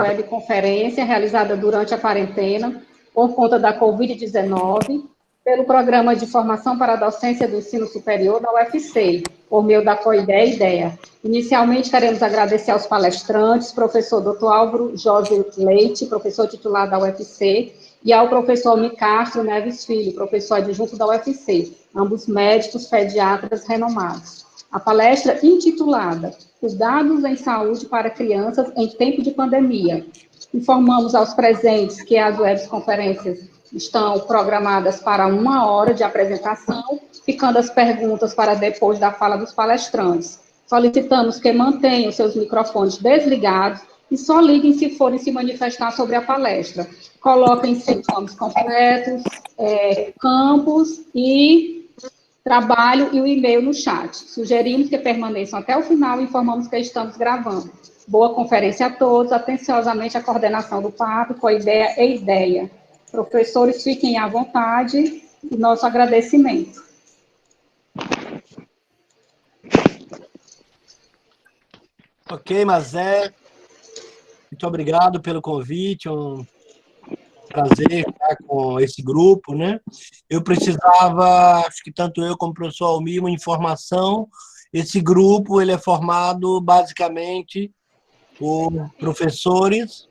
webconferência realizada durante a quarentena, por conta da Covid-19, pelo Programa de Formação para a Docência do Ensino Superior da UFC, por meio da COIDEA e IDEA. Inicialmente, queremos agradecer aos palestrantes, professor Dr. Álvaro Jorge Leite, professor titular da UFC, e ao professor Almir Castro Neves Filho, professor adjunto da UFC, ambos médicos pediatras renomados. A palestra intitulada Cuidados em Saúde para Crianças em Tempo de Pandemia. Informamos aos presentes que as webconferências estão programadas para 1 hora de apresentação, ficando as perguntas para depois da fala dos palestrantes. Solicitamos que mantenham seus microfones desligados e só liguem se forem se manifestar sobre a palestra. Coloquem seus nomes completos, campos e trabalho e o e-mail no chat. Sugerimos que permaneçam até o final e informamos que estamos gravando. Boa conferência a todos, atenciosamente a coordenação do PAP, COIDEA e IDEA. Professores, fiquem à vontade e nosso agradecimento. Ok, Mazé, muito obrigado pelo convite, um prazer estar com esse grupo, né? Eu precisava, acho que tanto eu como o professor Almir, uma informação. Esse grupo, ele é formado basicamente por professores.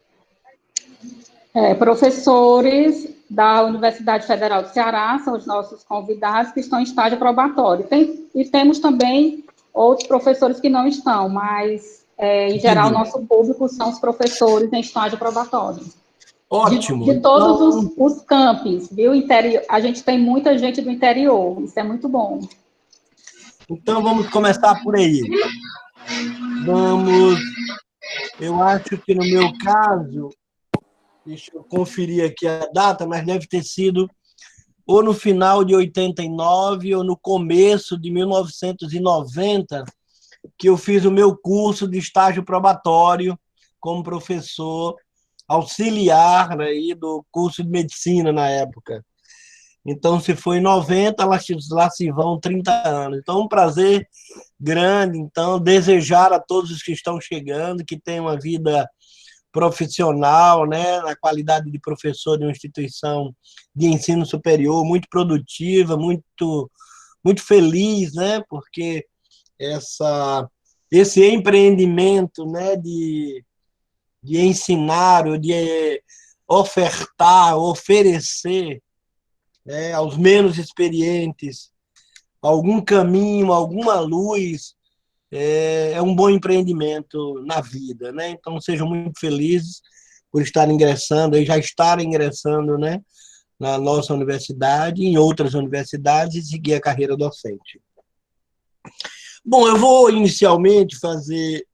Professores da Universidade Federal do Ceará são os nossos convidados que estão em estágio probatório. E temos também outros professores que não estão, mas, em geral, o nosso público são os professores em estágio probatório. Ótimo. De todos os campos, viu? Interior, a gente tem muita gente do interior, isso é muito bom. Então, vamos começar por aí. Eu acho que no meu caso, deixa eu conferir aqui a data, mas deve ter sido ou no final de 89 ou no começo de 1990, que eu fiz o meu curso de estágio probatório como professor auxiliar aí do curso de medicina na época. Então, se foi em 90, lá se vão 30 anos. Então, um prazer grande, então, desejar a todos os que estão chegando, que tenham uma vida profissional, né, na qualidade de professor de uma instituição de ensino superior, muito produtiva, muito feliz, né, porque esse empreendimento, né, de ensinar, ou de ofertar, oferecer, né, aos menos experientes algum caminho, alguma luz, é um bom empreendimento na vida, né? Então, sejam muito felizes por estarem ingressando, já estarem ingressando, né, na nossa universidade, em outras universidades, e seguir a carreira docente. Bom, eu vou inicialmente fazer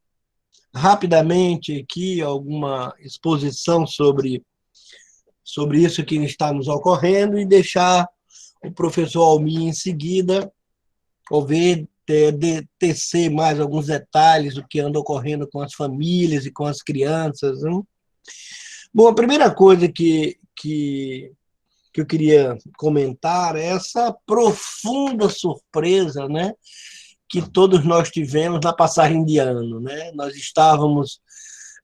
rapidamente aqui alguma exposição sobre isso que está nos ocorrendo e deixar o professor Almir em seguida tecer mais alguns detalhes do que anda ocorrendo com as famílias e com as crianças. Né? Bom, a primeira coisa que eu queria comentar é essa profunda surpresa, né, que todos nós tivemos na passagem de ano. Né? Nós estávamos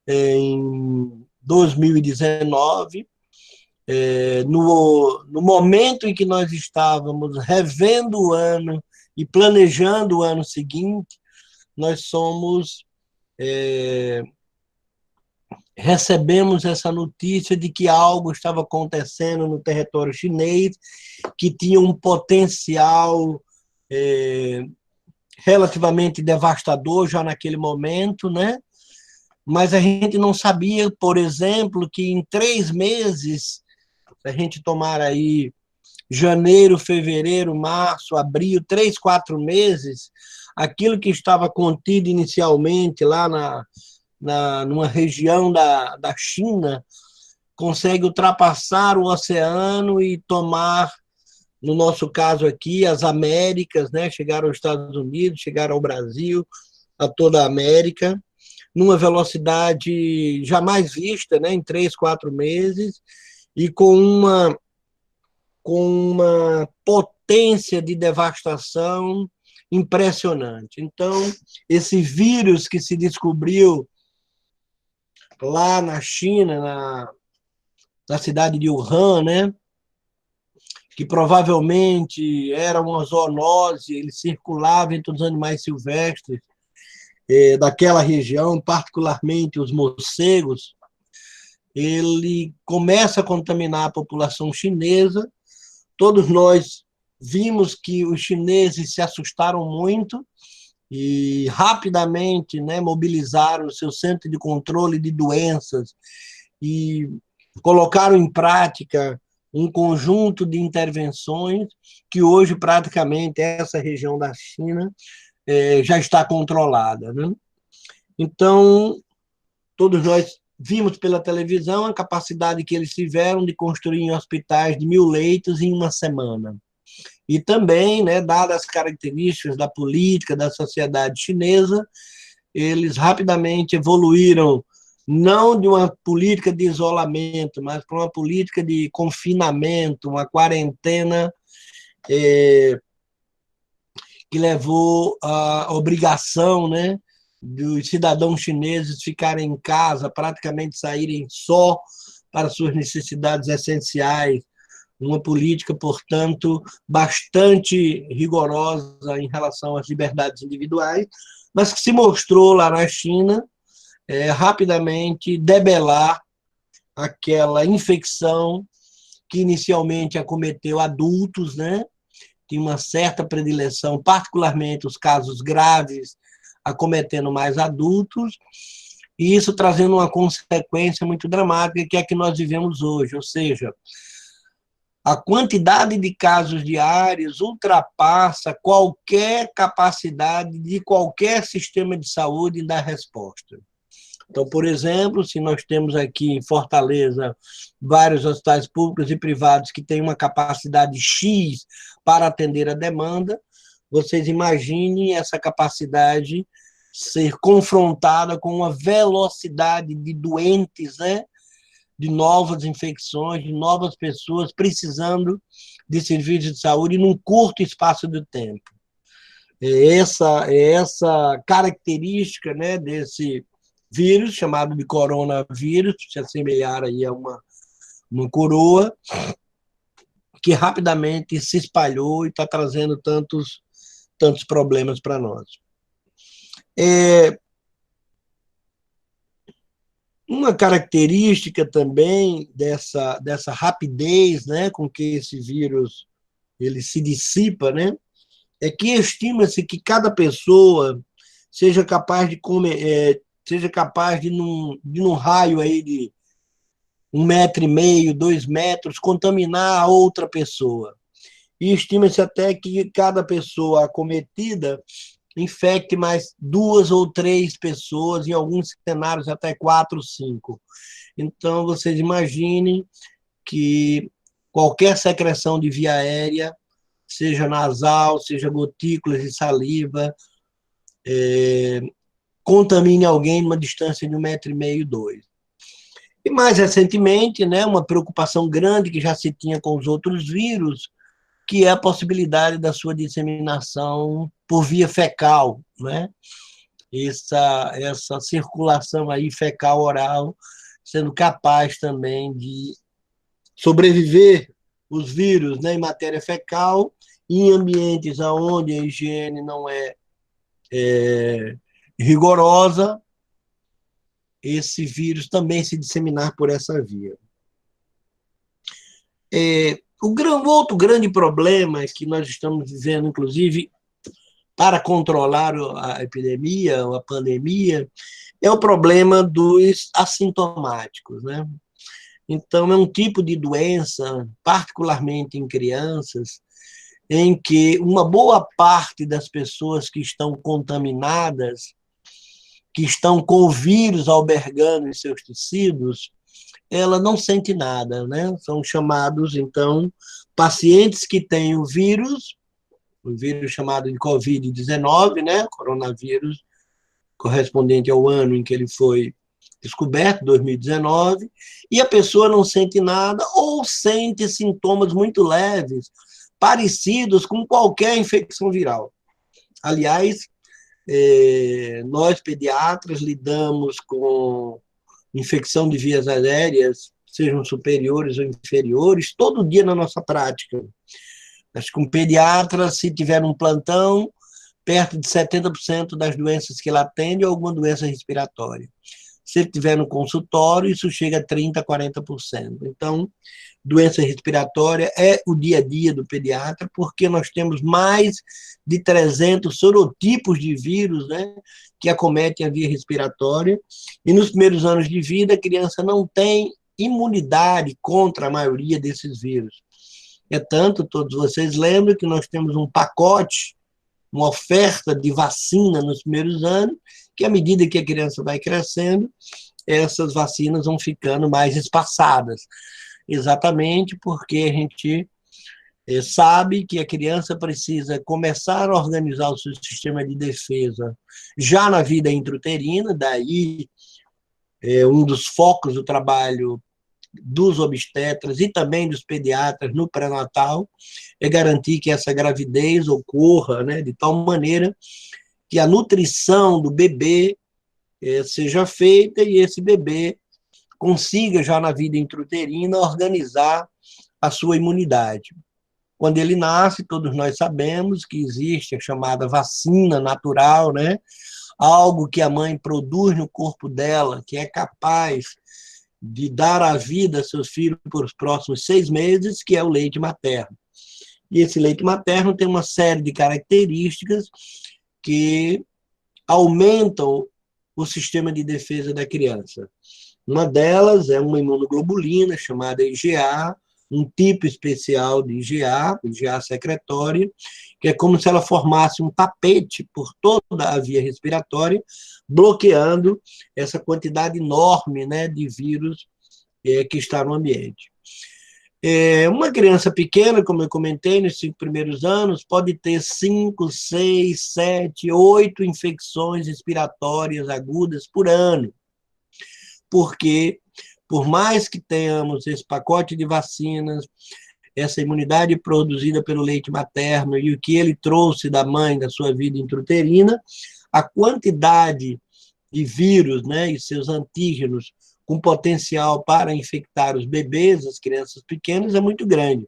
em 2019, no momento em que nós estávamos revendo o ano e planejando o ano seguinte, nós recebemos essa notícia de que algo estava acontecendo no território chinês, que tinha um potencial relativamente devastador já naquele momento, né? Mas a gente não sabia, por exemplo, que em 3 meses, se a gente tomar aí janeiro, fevereiro, março, abril, 3, 4 meses, aquilo que estava contido inicialmente lá numa região da China, consegue ultrapassar o oceano e tomar, no nosso caso aqui, as Américas, né? Chegar aos Estados Unidos, chegar ao Brasil, a toda a América, numa velocidade jamais vista, né? Em 3, 4 meses, e com uma potência de devastação impressionante. Então, esse vírus que se descobriu lá na China, na cidade de Wuhan, né? Que provavelmente era uma zoonose, ele circulava entre os animais silvestres daquela região, particularmente os morcegos. Ele começa a contaminar a população chinesa. Todos nós vimos que os chineses se assustaram muito e rapidamente, né, mobilizaram o seu centro de controle de doenças e colocaram em prática um conjunto de intervenções que hoje praticamente essa região da China já está controlada, né? Então, todos nós vimos pela televisão a capacidade que eles tiveram de construir hospitais de 1.000 leitos em uma semana. E também, né, dadas as características da política da sociedade chinesa, eles rapidamente evoluíram não de uma política de isolamento, mas para uma política de confinamento, uma quarentena que levou à obrigação, né, dos cidadãos chineses ficarem em casa, praticamente saírem só para suas necessidades essenciais, uma política, portanto, bastante rigorosa em relação às liberdades individuais, mas que se mostrou lá na China rapidamente debelar aquela infecção que inicialmente acometeu adultos, né? Tinha uma certa predileção, particularmente os casos graves, acometendo mais adultos, e isso trazendo uma consequência muito dramática, que é a que nós vivemos hoje, ou seja, a quantidade de casos diários ultrapassa qualquer capacidade de qualquer sistema de saúde em dar resposta. Então, por exemplo, se nós temos aqui em Fortaleza vários hospitais públicos e privados que têm uma capacidade X para atender a demanda, vocês imaginem essa capacidade ser confrontada com uma velocidade de doentes, né? De novas infecções, de novas pessoas precisando de serviços de saúde num curto espaço de tempo. Essa característica, né, desse vírus, chamado de coronavírus, se assemelhar aí a uma coroa, que rapidamente se espalhou e está trazendo tantos problemas para nós. Uma característica também dessa rapidez, né, com que esse vírus ele se dissipa, né, é que estima-se que cada pessoa seja capaz de num raio aí de 1,5 metro, 2 metros, contaminar a outra pessoa. E estima-se até que cada pessoa acometida infecte mais 2 ou 3 pessoas, em alguns cenários até 4, 5. Então, vocês imaginem que qualquer secreção de via aérea, seja nasal, seja gotículas de saliva, contamine alguém numa distância de 1,5 metro, 2. E mais recentemente, né, uma preocupação grande que já se tinha com os outros vírus, que é a possibilidade da sua disseminação por via fecal, né? Essa circulação aí fecal-oral sendo capaz também de sobreviver os vírus, né, em matéria fecal, em ambientes onde a higiene não é rigorosa, esse vírus também se disseminar por essa via. O outro grande problema que nós estamos vivendo, inclusive, para controlar a epidemia, ou a pandemia, é o problema dos assintomáticos, né? Então, é um tipo de doença, particularmente em crianças, em que uma boa parte das pessoas que estão contaminadas, que estão com o vírus albergando em seus tecidos, ela não sente nada, né? São chamados, então, pacientes que têm o vírus chamado de Covid-19, né? Coronavírus, correspondente ao ano em que ele foi descoberto, 2019, e a pessoa não sente nada ou sente sintomas muito leves, parecidos com qualquer infecção viral. Aliás, nós pediatras lidamos com infecção de vias aéreas, sejam superiores ou inferiores, todo dia na nossa prática. Acho que um pediatra, se tiver um plantão, perto de 70% das doenças que ele atende é alguma doença respiratória. Se ele tiver no consultório, isso chega a 30%, 40%. Então, doença respiratória é o dia a dia do pediatra, porque nós temos mais de 300 sorotipos de vírus, né, que acometem a via respiratória, e nos primeiros anos de vida a criança não tem imunidade contra a maioria desses vírus. É tanto, todos vocês lembram, que nós temos um pacote, uma oferta de vacina nos primeiros anos, que à medida que a criança vai crescendo, essas vacinas vão ficando mais espaçadas, exatamente porque a gente sabe que a criança precisa começar a organizar o seu sistema de defesa já na vida intrauterina, daí um dos focos do trabalho dos obstetras e também dos pediatras no pré-natal é garantir que essa gravidez ocorra, né, de tal maneira que a nutrição do bebê seja feita e esse bebê consiga, já na vida intrauterina, organizar a sua imunidade. Quando ele nasce, todos nós sabemos que existe a chamada vacina natural, né? Algo que a mãe produz no corpo dela, que é capaz de dar a vida a seus filhos por os próximos 6 meses, que é o leite materno. E esse leite materno tem uma série de características que aumentam o sistema de defesa da criança. Uma delas é uma imunoglobulina chamada IgA, um tipo especial de IgA secretória, que é como se ela formasse um tapete por toda a via respiratória, bloqueando essa quantidade enorme, né, de vírus que está no ambiente. Uma criança pequena, como eu comentei, nos 5 primeiros anos, pode ter 5, 6, 7, 8 infecções respiratórias agudas por ano, porque, por mais que tenhamos esse pacote de vacinas, essa imunidade produzida pelo leite materno e o que ele trouxe da mãe, da sua vida intrauterina, a quantidade de vírus, né, e seus antígenos com potencial para infectar os bebês, as crianças pequenas, é muito grande.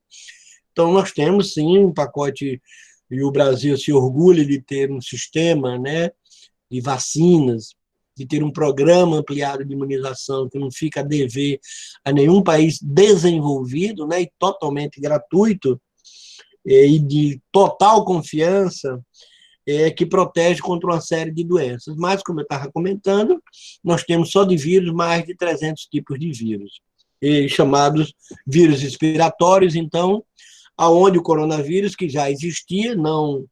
Então, nós temos, sim, um pacote, e o Brasil se orgulha de ter um sistema, né, de vacinas, de ter um programa ampliado de imunização que não fica a dever a nenhum país desenvolvido, né, e totalmente gratuito, e de total confiança, que protege contra uma série de doenças. Mas, como eu estava comentando, nós temos só de vírus mais de 300 tipos de vírus, chamados vírus respiratórios, então, aonde o coronavírus, que já existia, não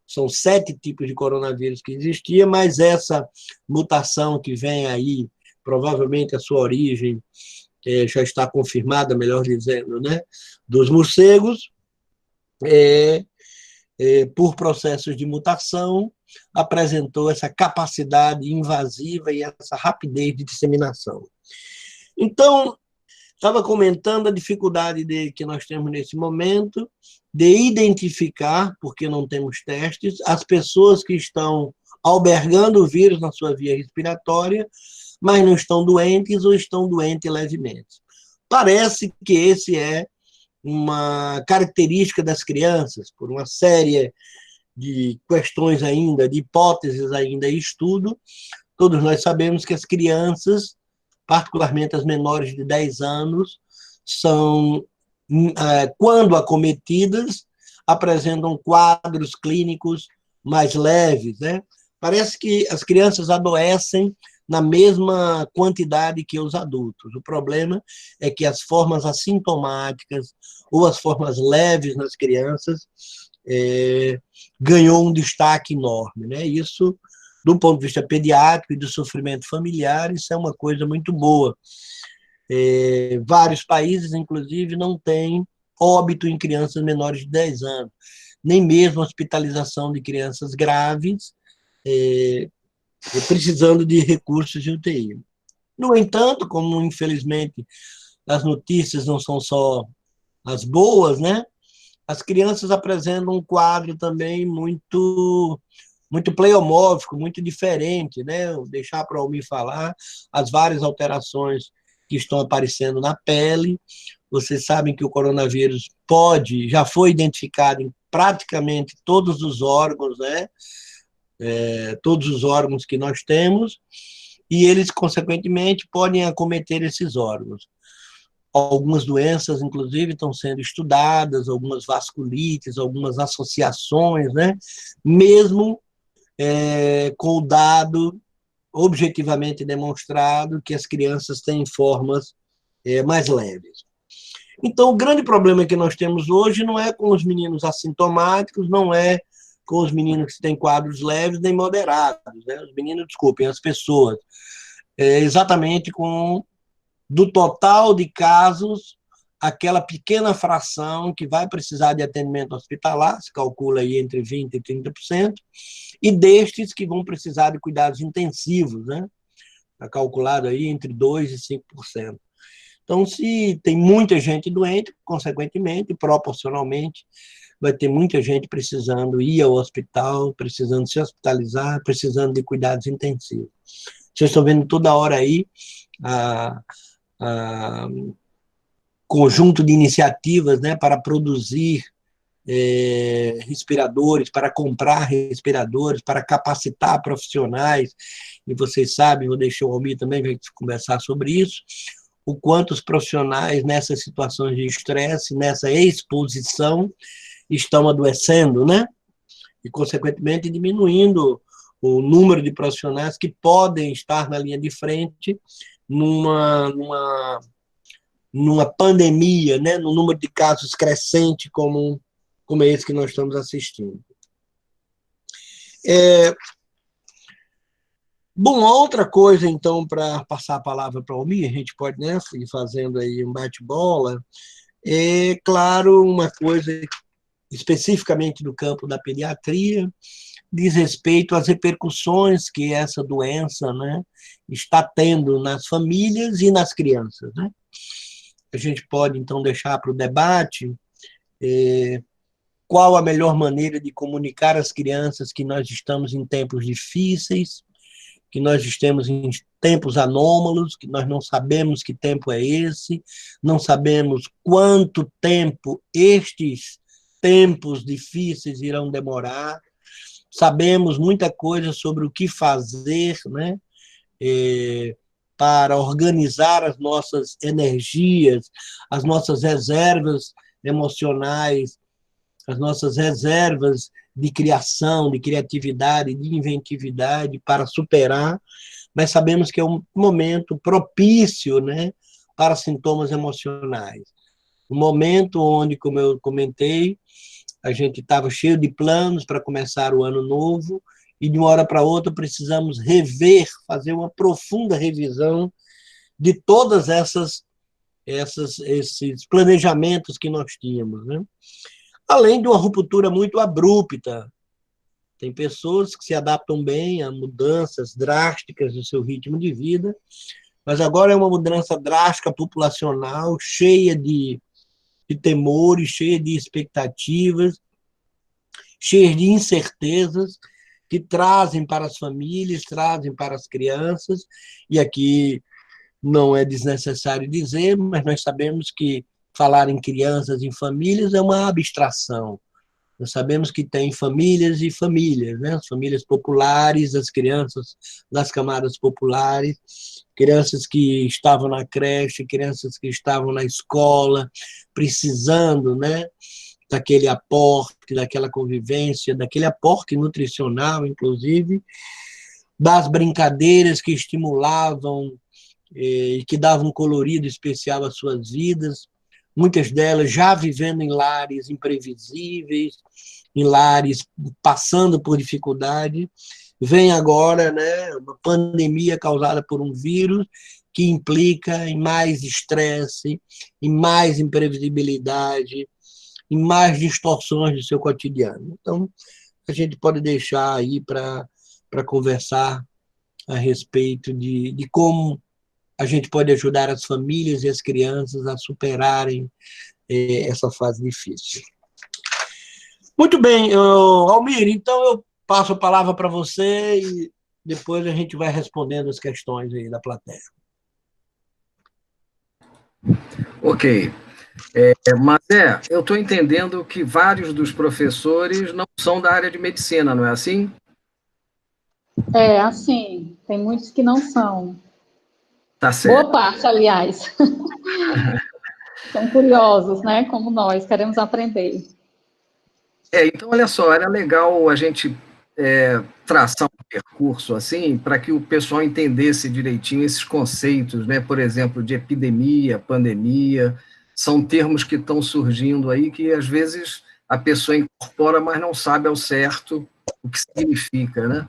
são 7 tipos de coronavírus que existia, mas essa mutação que vem aí, provavelmente a sua origem já está confirmada, melhor dizendo, né, dos morcegos, por processos de mutação, apresentou essa capacidade invasiva e essa rapidez de disseminação. Então, estava comentando a dificuldade que nós temos nesse momento de identificar, porque não temos testes, as pessoas que estão albergando o vírus na sua via respiratória, mas não estão doentes ou estão doentes levemente. Parece que esse é uma característica das crianças, por uma série de questões ainda, de hipóteses ainda em estudo. Todos nós sabemos que as crianças, particularmente as menores de 10 anos, são, quando acometidas, apresentam quadros clínicos mais leves, né? Parece que as crianças adoecem na mesma quantidade que os adultos. O problema é que as formas assintomáticas ou as formas leves nas crianças ganhou um destaque enorme, né? Isso, do ponto de vista pediátrico e do sofrimento familiar, isso é uma coisa muito boa. Vários países, inclusive, não têm óbito em crianças menores de 10 anos, nem mesmo hospitalização de crianças graves, precisando de recursos de UTI. No entanto, como infelizmente as notícias não são só as boas, né? As crianças apresentam um quadro também muito muito pleiomórfico, muito diferente, né? Vou deixar para o Almir falar as várias alterações que estão aparecendo na pele. Vocês sabem que o coronavírus já foi identificado em praticamente todos os órgãos, né? Todos os órgãos que nós temos, e eles, consequentemente, podem acometer esses órgãos. Algumas doenças, inclusive, estão sendo estudadas, algumas vasculites, algumas associações, né? Mesmo com o dado objetivamente demonstrado que as crianças têm formas mais leves. Então, o grande problema que nós temos hoje não é com os meninos assintomáticos, não é com os meninos que têm quadros leves nem moderados, né? Os meninos, desculpem, as pessoas. Exatamente do total de casos, aquela pequena fração que vai precisar de atendimento hospitalar, se calcula aí entre 20% e 30%, e destes que vão precisar de cuidados intensivos, né? Está calculado aí entre 2% e 5%. Então, se tem muita gente doente, consequentemente, proporcionalmente, vai ter muita gente precisando ir ao hospital, precisando se hospitalizar, precisando de cuidados intensivos. Vocês estão vendo toda hora aí a conjunto de iniciativas, né, para produzir respiradores, para comprar respiradores, para capacitar profissionais, e vocês sabem, vou deixar o Almir também vai conversar sobre isso, o quanto os profissionais nessas situações de estresse, nessa exposição, estão adoecendo, né? E, consequentemente, diminuindo o número de profissionais que podem estar na linha de frente numa pandemia, né? No número de casos crescente como esse que nós estamos assistindo. Bom, outra coisa, então, para passar a palavra para o Almir, a gente pode, né, ir fazendo aí um bate-bola, claro, uma coisa especificamente do campo da pediatria, diz respeito às repercussões que essa doença, né, está tendo nas famílias e nas crianças, né? A gente pode, então, deixar para o debate qual a melhor maneira de comunicar às crianças que nós estamos em tempos difíceis, que nós estamos em tempos anômalos, que nós não sabemos que tempo é esse, não sabemos quanto tempo estes tempos difíceis irão demorar, sabemos muita coisa sobre o que fazer, né, para organizar as nossas energias, as nossas reservas emocionais, as nossas reservas de criação, de criatividade, de inventividade para superar, mas sabemos que é um momento propício, né, para sintomas emocionais. Um momento onde, como eu comentei, a gente estava cheio de planos para começar o ano novo e, de uma hora para outra, precisamos fazer uma profunda revisão de todas esses planejamentos que nós tínhamos, né? Além de uma ruptura muito abrupta. Tem pessoas que se adaptam bem a mudanças drásticas do seu ritmo de vida, mas agora é uma mudança drástica populacional, cheia de temores, cheia de expectativas, cheia de incertezas que trazem para as famílias, trazem para as crianças, e aqui não é desnecessário dizer, mas nós sabemos que falar em crianças, em famílias, é uma abstração. Nós sabemos que tem famílias e famílias, né? As famílias populares, as crianças das camadas populares, crianças que estavam na creche, crianças que estavam na escola, precisando, né, daquele aporte, daquela convivência, daquele aporte nutricional, inclusive, das brincadeiras que estimulavam e que davam um colorido especial às suas vidas, muitas delas já vivendo em lares imprevisíveis, em lares passando por dificuldade. Vem agora, né, uma pandemia causada por um vírus que implica em mais estresse, em mais imprevisibilidade, em mais distorções do seu cotidiano. Então, a gente pode deixar aí para conversar a respeito de como a gente pode ajudar as famílias e as crianças a superarem essa fase difícil. Muito bem, Almir, então eu passo a palavra para você e depois a gente vai respondendo as questões aí da plateia. Ok. Mas eu estou entendendo que vários dos professores não são da área de medicina, não é assim? É, assim, tem muitos que não são. Tá certo. Boa parte, aliás. São curiosos, né? Como nós, queremos aprender. Então, olha só, era legal a gente traçar um percurso assim, para que o pessoal entendesse direitinho esses conceitos, né? Por exemplo, de epidemia, pandemia, são termos que estão surgindo aí que, às vezes, a pessoa incorpora, mas não sabe ao certo o que significa, né?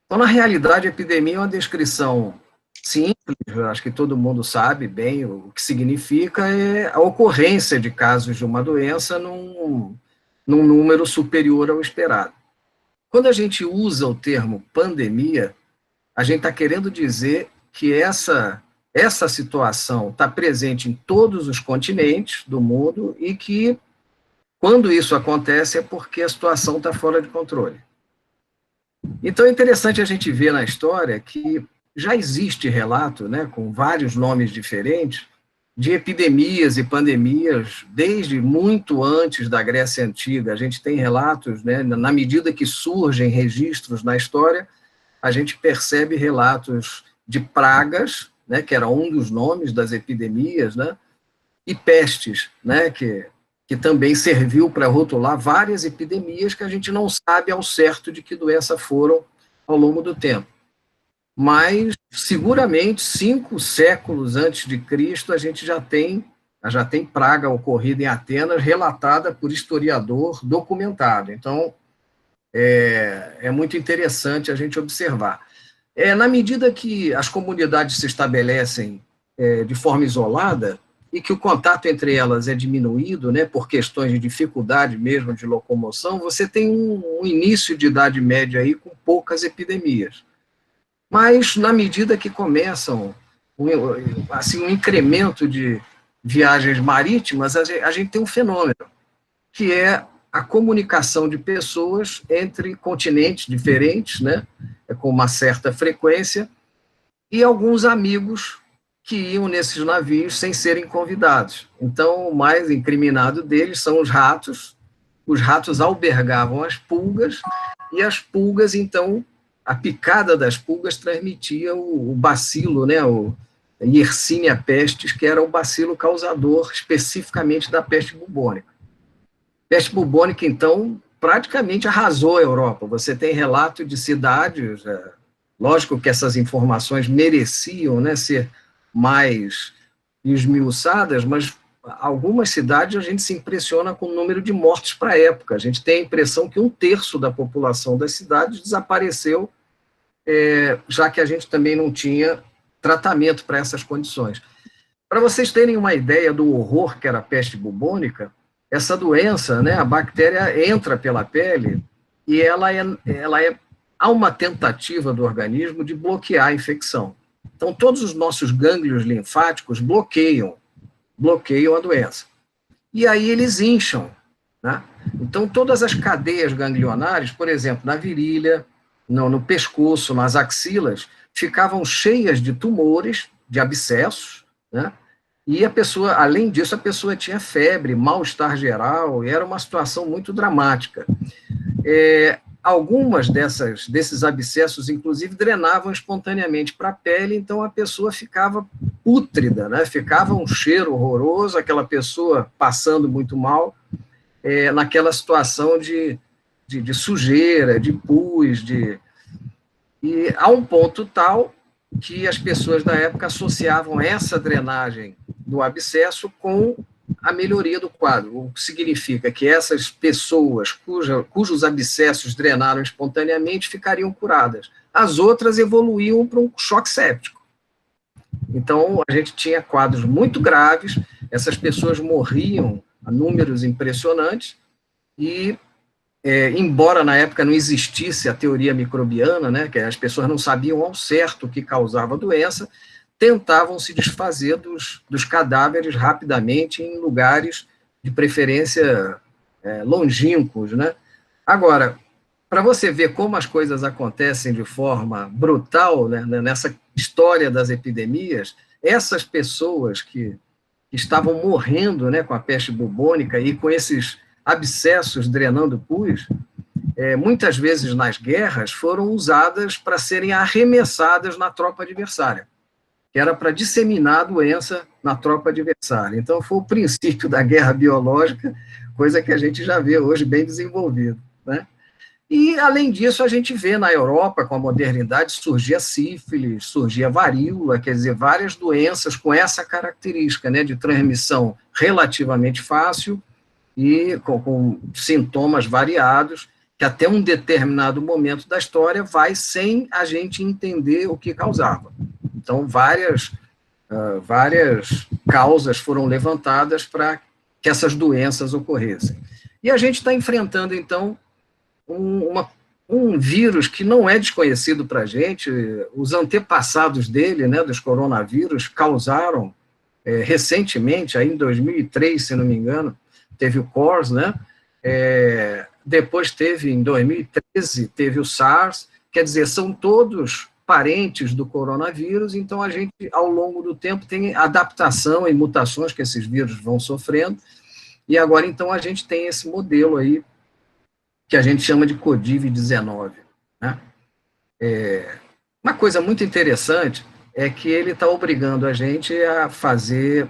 Então, na realidade, a epidemia é uma descrição simples, eu acho que todo mundo sabe bem o que significa, é a ocorrência de casos de uma doença num número superior ao esperado. Quando a gente usa o termo pandemia, a gente está querendo dizer que essa situação está presente em todos os continentes do mundo e que, quando isso acontece, é porque a situação está fora de controle. Então, é interessante a gente ver na história que já existe relato, né, com vários nomes diferentes, de epidemias e pandemias desde muito antes da Grécia Antiga. A gente tem relatos, né, na medida que surgem registros na história, a gente percebe relatos de pragas, né, que era um dos nomes das epidemias, né, e pestes, né, que também serviu para rotular várias epidemias que a gente não sabe ao certo de que doença foram ao longo do tempo. Mas, seguramente, 5 séculos antes de Cristo, a gente já tem praga ocorrida em Atenas, relatada por historiador, documentado. Então, é muito interessante a gente observar. Na medida que as comunidades se estabelecem de forma isolada, e que o contato entre elas é diminuído, né, por questões de dificuldade mesmo de locomoção, você tem um início de Idade Média aí com poucas epidemias. Mas, na medida que começam assim, um incremento de viagens marítimas, a gente tem um fenômeno, que é a comunicação de pessoas entre continentes diferentes, né, com uma certa frequência, e alguns amigos que iam nesses navios sem serem convidados. Então, o mais incriminado deles são os ratos. Os ratos albergavam as pulgas, e as pulgas, então, a picada das pulgas transmitia o bacilo, né, o Yersinia pestis, que era o bacilo causador especificamente da peste bubônica. Peste bubônica, então, praticamente arrasou a Europa. Você tem relato de cidades, lógico que essas informações mereciam, né, ser mais esmiuçadas, mas algumas cidades a gente se impressiona com o número de mortes para a época. A gente tem a impressão que 1/3 da população das cidades desapareceu, já que a gente também não tinha tratamento para essas condições. Para vocês terem uma ideia do horror que era a peste bubônica, essa doença, né, a bactéria entra pela pele e há uma tentativa do organismo de bloquear a infecção. Então, todos os nossos gânglios linfáticos bloqueiam a doença. E aí eles incham, né? Então, todas as cadeias ganglionares, por exemplo, na virilha, no pescoço, nas axilas, ficavam cheias de tumores, de abscessos, né? E a pessoa, além disso, a pessoa tinha febre, mal-estar geral, e era uma situação muito dramática. Algumas desses abscessos, inclusive, drenavam espontaneamente para a pele, então a pessoa ficava pútrida, né? Ficava um cheiro horroroso, aquela pessoa passando muito mal, naquela situação de sujeira, de pus, e a um ponto tal que as pessoas da época associavam essa drenagem do abscesso com a melhoria do quadro, o que significa que essas pessoas cujos abscessos drenaram espontaneamente ficariam curadas. As outras evoluíam para um choque séptico. Então, a gente tinha quadros muito graves, essas pessoas morriam a números impressionantes, e embora na época não existisse a teoria microbiana, né, que as pessoas não sabiam ao certo o que causava a doença, tentavam se desfazer dos cadáveres rapidamente em lugares de preferência longínquos, né? Agora, para você ver como as coisas acontecem de forma brutal, né, nessa história das epidemias, essas pessoas que estavam morrendo, né, com a peste bubônica e com esses abscessos drenando pus, muitas vezes nas guerras foram usadas para serem arremessadas na tropa adversária, que era para disseminar a doença na tropa adversária. Então, foi o princípio da guerra biológica, coisa que a gente já vê hoje bem desenvolvido, né? E, além disso, a gente vê na Europa, com a modernidade, surgia sífilis, surgia varíola, quer dizer, várias doenças com essa característica, né, de transmissão relativamente fácil e com sintomas variados, que até um determinado momento da história vai sem a gente entender o que causava. Então, várias causas foram levantadas para que essas doenças ocorressem. E a gente está enfrentando, então, um vírus que não é desconhecido para a gente. Os antepassados dele, né, dos coronavírus, causaram, recentemente, aí em 2003, se não me engano, teve o CORS, né? Depois teve, em 2013, teve o SARS, quer dizer, são todos parentes do coronavírus, então a gente, ao longo do tempo, tem adaptação e mutações que esses vírus vão sofrendo, e agora, então, a gente tem esse modelo aí, que a gente chama de Codiv-19, né? Uma coisa muito interessante é que ele está obrigando a gente a fazer,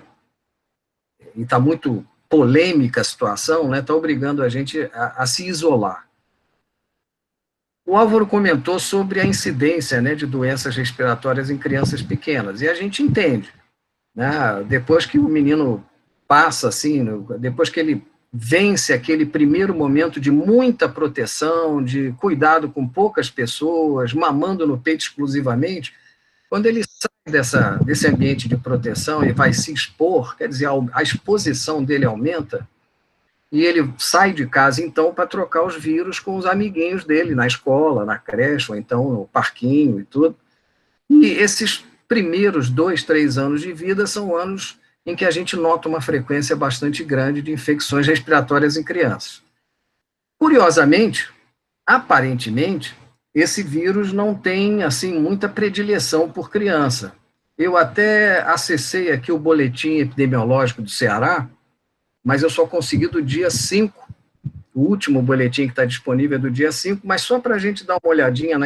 e está muito polêmica a situação, né? Está obrigando a gente a se isolar. O Álvaro comentou sobre a incidência, né, de doenças respiratórias em crianças pequenas, e a gente entende, né? Depois que o menino passa, assim, depois que ele vence aquele primeiro momento de muita proteção, de cuidado com poucas pessoas, mamando no peito exclusivamente, quando ele sai desse ambiente de proteção e vai se expor, quer dizer, a exposição dele aumenta, e ele sai de casa, então, para trocar os vírus com os amiguinhos dele, na escola, na creche, ou então no parquinho e tudo. E esses primeiros 2, 3 anos de vida são anos em que a gente nota uma frequência bastante grande de infecções respiratórias em crianças. Curiosamente, aparentemente, esse vírus não tem, assim, muita predileção por criança. Eu até acessei aqui o boletim epidemiológico do Ceará, mas eu só consegui do dia 5, o último boletim que está disponível é do dia 5, mas só para a gente dar uma olhadinha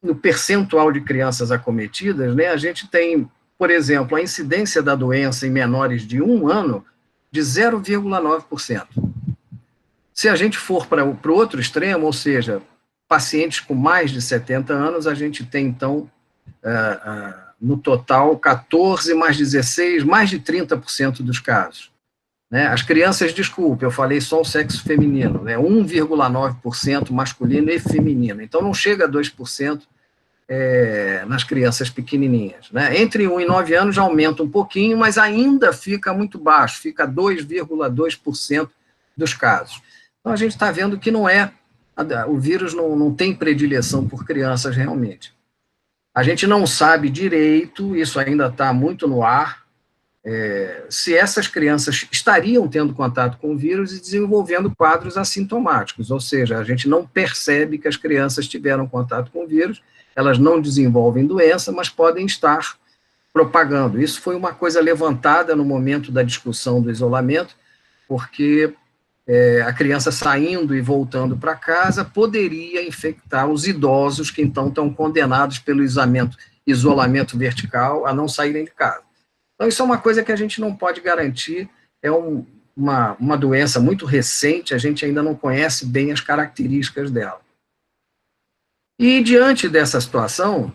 no percentual de crianças acometidas, né, a gente tem, por exemplo, a incidência da doença em menores de 1 ano de 0,9%. Se a gente for para o outro extremo, ou seja, pacientes com mais de 70 anos, a gente tem, então, no total, 14 mais 16, mais de 30% dos casos. Né? As crianças, desculpe, eu falei só o sexo feminino, né? 1,9% masculino e feminino, então não chega a 2%, nas crianças pequenininhas, né? Entre 1 e 9 anos já aumenta um pouquinho, mas ainda fica muito baixo, fica 2,2% dos casos. Então, a gente está vendo que o vírus não tem predileção por crianças realmente. A gente não sabe direito, isso ainda está muito no ar, se essas crianças estariam tendo contato com o vírus e desenvolvendo quadros assintomáticos, ou seja, a gente não percebe que as crianças tiveram contato com o vírus, elas não desenvolvem doença, mas podem estar propagando. Isso foi uma coisa levantada no momento da discussão do isolamento, porque a criança saindo e voltando para casa poderia infectar os idosos que, então, estão condenados pelo isolamento vertical a não saírem de casa. Então, isso é uma coisa que a gente não pode garantir, é uma doença muito recente, a gente ainda não conhece bem as características dela. E, diante dessa situação,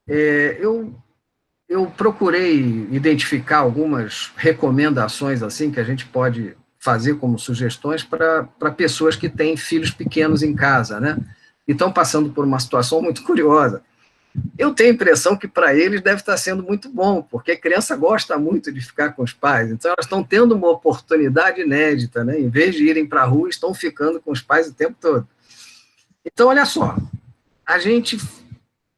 eu procurei identificar algumas recomendações assim que a gente pode fazer como sugestões para pessoas que têm filhos pequenos em casa, né? E estão passando por uma situação muito curiosa. Eu tenho a impressão que para eles deve estar sendo muito bom, porque a criança gosta muito de ficar com os pais, então elas estão tendo uma oportunidade inédita, né? Em vez de irem para a rua, estão ficando com os pais o tempo todo. Então, olha só, a gente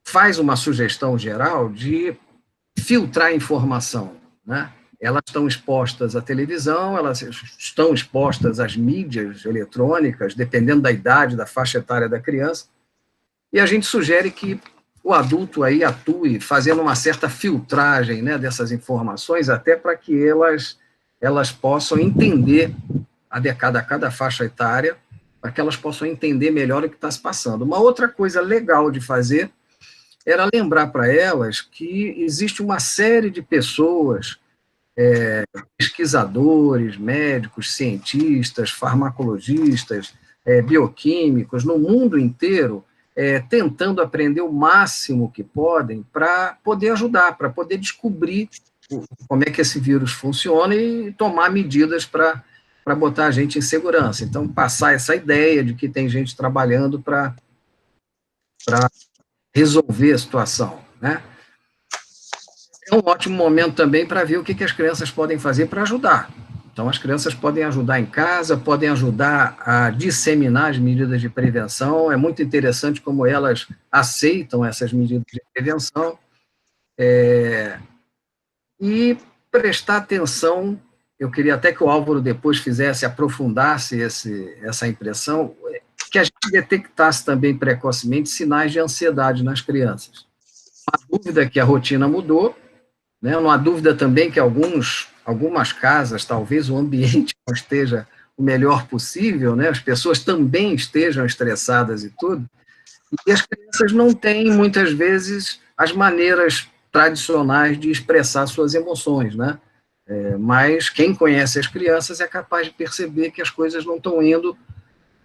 faz uma sugestão geral de filtrar informação, né? elas estão expostas à televisão, elas estão expostas às mídias eletrônicas, dependendo da idade, da faixa etária da criança, e a gente sugere que o adulto aí atue fazendo uma certa filtragem, né, dessas informações, até para que elas possam entender cada faixa etária, para que elas possam entender melhor o que está se passando. Uma outra coisa legal de fazer era lembrar para elas que existe uma série de pessoas, pesquisadores, médicos, cientistas, farmacologistas, bioquímicos, no mundo inteiro, tentando aprender o máximo que podem para poder ajudar, para poder descobrir como é que esse vírus funciona e tomar medidas para botar a gente em segurança. Então, passar essa ideia de que tem gente trabalhando para resolver a situação, né? É um ótimo momento também para ver o que as crianças podem fazer para ajudar. Então, as crianças podem ajudar em casa, podem ajudar a disseminar as medidas de prevenção. É muito interessante como elas aceitam essas medidas de prevenção. E prestar atenção, eu queria até que o Álvaro depois aprofundasse essa impressão, que a gente detectasse também precocemente sinais de ansiedade nas crianças. Não há dúvida que a rotina mudou, né? Não há dúvida também que algumas casas, talvez o ambiente não esteja o melhor possível, né? As pessoas também estejam estressadas e tudo, e as crianças não têm, muitas vezes, as maneiras tradicionais de expressar suas emoções, né? Mas quem conhece as crianças é capaz de perceber que as coisas não estão indo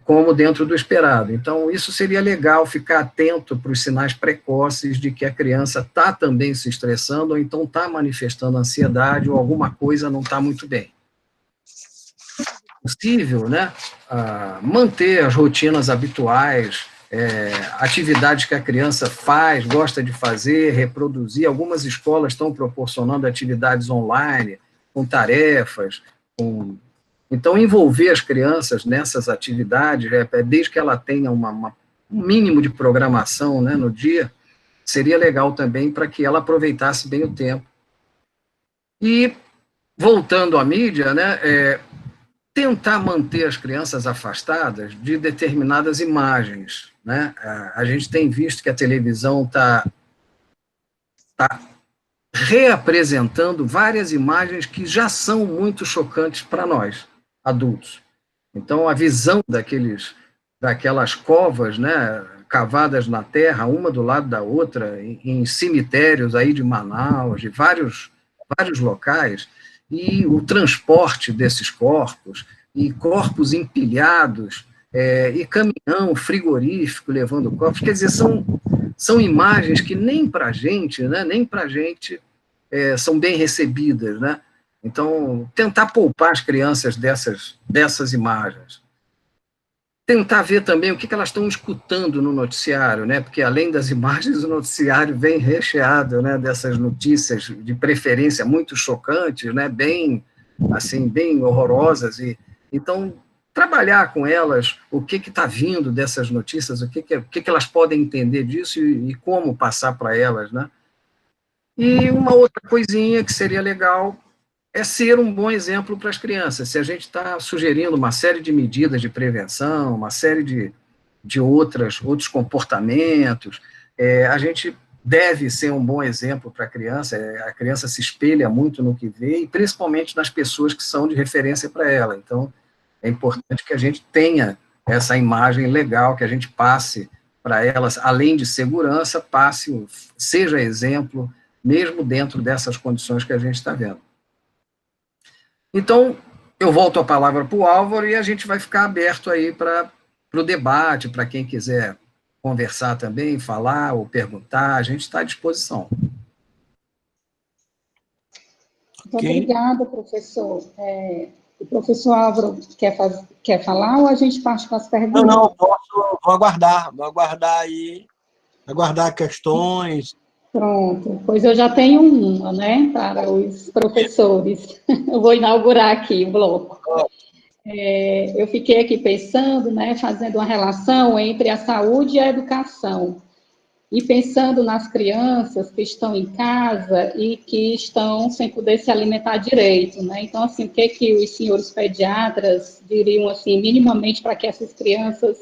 como dentro do esperado. Então, isso seria legal, ficar atento para os sinais precoces de que a criança está também se estressando, ou então está manifestando ansiedade, ou alguma coisa não está muito bem. É possível, né, manter as rotinas habituais, atividades que a criança faz, gosta de fazer, reproduzir. Algumas escolas estão proporcionando atividades online, com tarefas, Então, envolver as crianças nessas atividades, desde que ela tenha um mínimo de programação, né, no dia, seria legal também para que ela aproveitasse bem o tempo. E, voltando à mídia, né, tentar manter as crianças afastadas de determinadas imagens, né? A gente tem visto que a televisão está reapresentando várias imagens que já são muito chocantes para nós, adultos. Então, a visão daquelas covas, né, cavadas na terra, uma do lado da outra, em cemitérios aí de Manaus, de vários locais, e o transporte desses corpos, e corpos empilhados, e caminhão frigorífico levando corpos, quer dizer, são imagens que nem para a gente, né, são bem recebidas, né? Então, tentar poupar as crianças dessas imagens. Tentar ver também o que elas estão escutando no noticiário, né? Porque, além das imagens, o noticiário vem recheado, né, dessas notícias, de preferência muito chocantes, né, bem horrorosas. Então, trabalhar com elas o que está vindo dessas notícias, o que elas podem entender disso e como passar para elas, né? E uma outra coisinha que seria legal é ser um bom exemplo para as crianças. Se a gente está sugerindo uma série de medidas de prevenção, uma série de outros comportamentos, a gente deve ser um bom exemplo para a criança se espelha muito no que vê, e principalmente nas pessoas que são de referência para ela. Então, é importante que a gente tenha essa imagem legal, que a gente passe para elas, além de segurança, seja exemplo, mesmo dentro dessas condições que a gente está vendo. Então, eu volto a palavra para o Álvaro e a gente vai ficar aberto aí para o debate, para quem quiser conversar também, falar ou perguntar, a gente está à disposição. Muito obrigada, professor. O professor Álvaro quer falar ou a gente parte para as perguntas? Não, vou aguardar aí, aguardar questões. Pronto, pois eu já tenho uma, né, para os professores. Eu vou inaugurar aqui o bloco. Eu fiquei aqui pensando, né, fazendo uma relação entre a saúde e a educação. e pensando nas crianças que estão em casa e que estão sem poder se alimentar direito, né? Então, assim, o que os senhores pediatras diriam, assim, minimamente para que essas crianças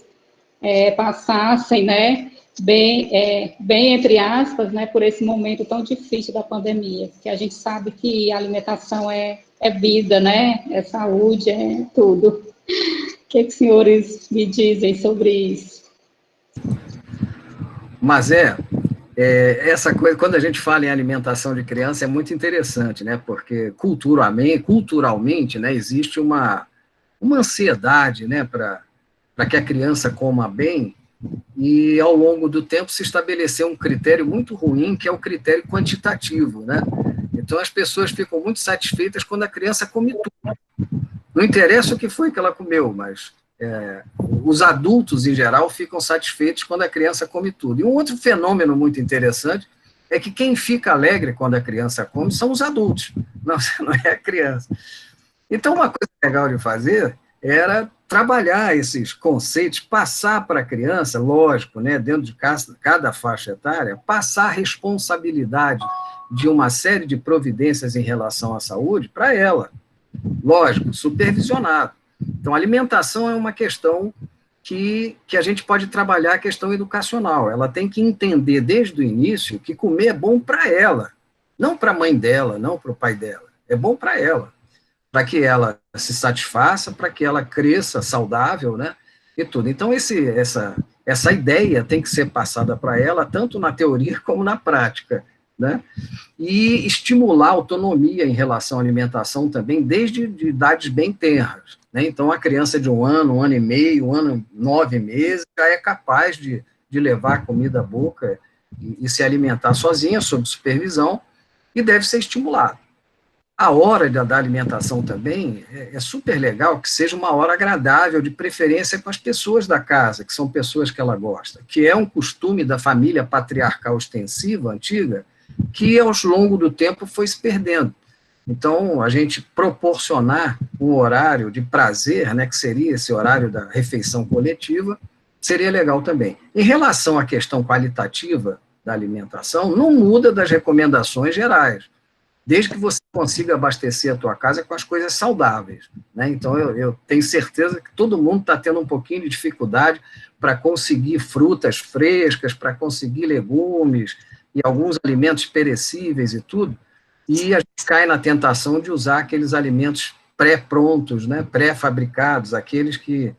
passassem, né, bem, entre aspas, né, por esse momento tão difícil da pandemia, que a gente sabe que a alimentação é vida, né, é saúde, é tudo. O que os senhores me dizem sobre isso? Mas essa coisa, quando a gente fala em alimentação de criança, é muito interessante, né? Porque culturalmente, né, existe uma ansiedade, né, para que a criança coma bem, e ao longo do tempo se estabeleceu um critério muito ruim, que é o critério quantitativo, né? Então as pessoas ficam muito satisfeitas quando a criança come tudo. Não interessa o que foi que ela comeu, mas os adultos, em geral, ficam satisfeitos quando a criança come tudo. E um outro fenômeno muito interessante é que quem fica alegre quando a criança come são os adultos, não é a criança. Então, uma coisa legal de fazer era trabalhar esses conceitos, passar para a criança, lógico, né, dentro de cada faixa etária, passar a responsabilidade de uma série de providências em relação à saúde para ela. Lógico, supervisionado. Então, alimentação é uma questão que a gente pode trabalhar a questão educacional. Ela tem que entender desde o início que comer é bom para ela, não para a mãe dela, não para o pai dela. É bom para ela, para que ela se satisfaça, para que ela cresça saudável, né? E tudo. Então, essa ideia tem que ser passada para ela, tanto na teoria como na prática, né? E estimular a autonomia em relação à alimentação também, desde de idades bem tenras, né? Então, a criança de 1 ano e meio, 1 ano, 9 meses, já é capaz de levar a comida à boca e se alimentar sozinha, sob supervisão, e deve ser estimulado. A hora da alimentação também é super legal que seja uma hora agradável, de preferência com as pessoas da casa, que são pessoas que ela gosta, que é um costume da família patriarcal extensiva, antiga, que ao longo do tempo foi se perdendo. Então, a gente proporcionar um horário de prazer, né, que seria esse horário da refeição coletiva, seria legal também. Em relação à questão qualitativa da alimentação, não muda das recomendações gerais, desde que você consiga abastecer a tua casa com as coisas saudáveis, né? Então, eu tenho certeza que todo mundo está tendo um pouquinho de dificuldade para conseguir frutas frescas, para conseguir legumes e alguns alimentos perecíveis e tudo, e a gente cai na tentação de usar aqueles alimentos pré-prontos, né, pré-fabricados, aqueles que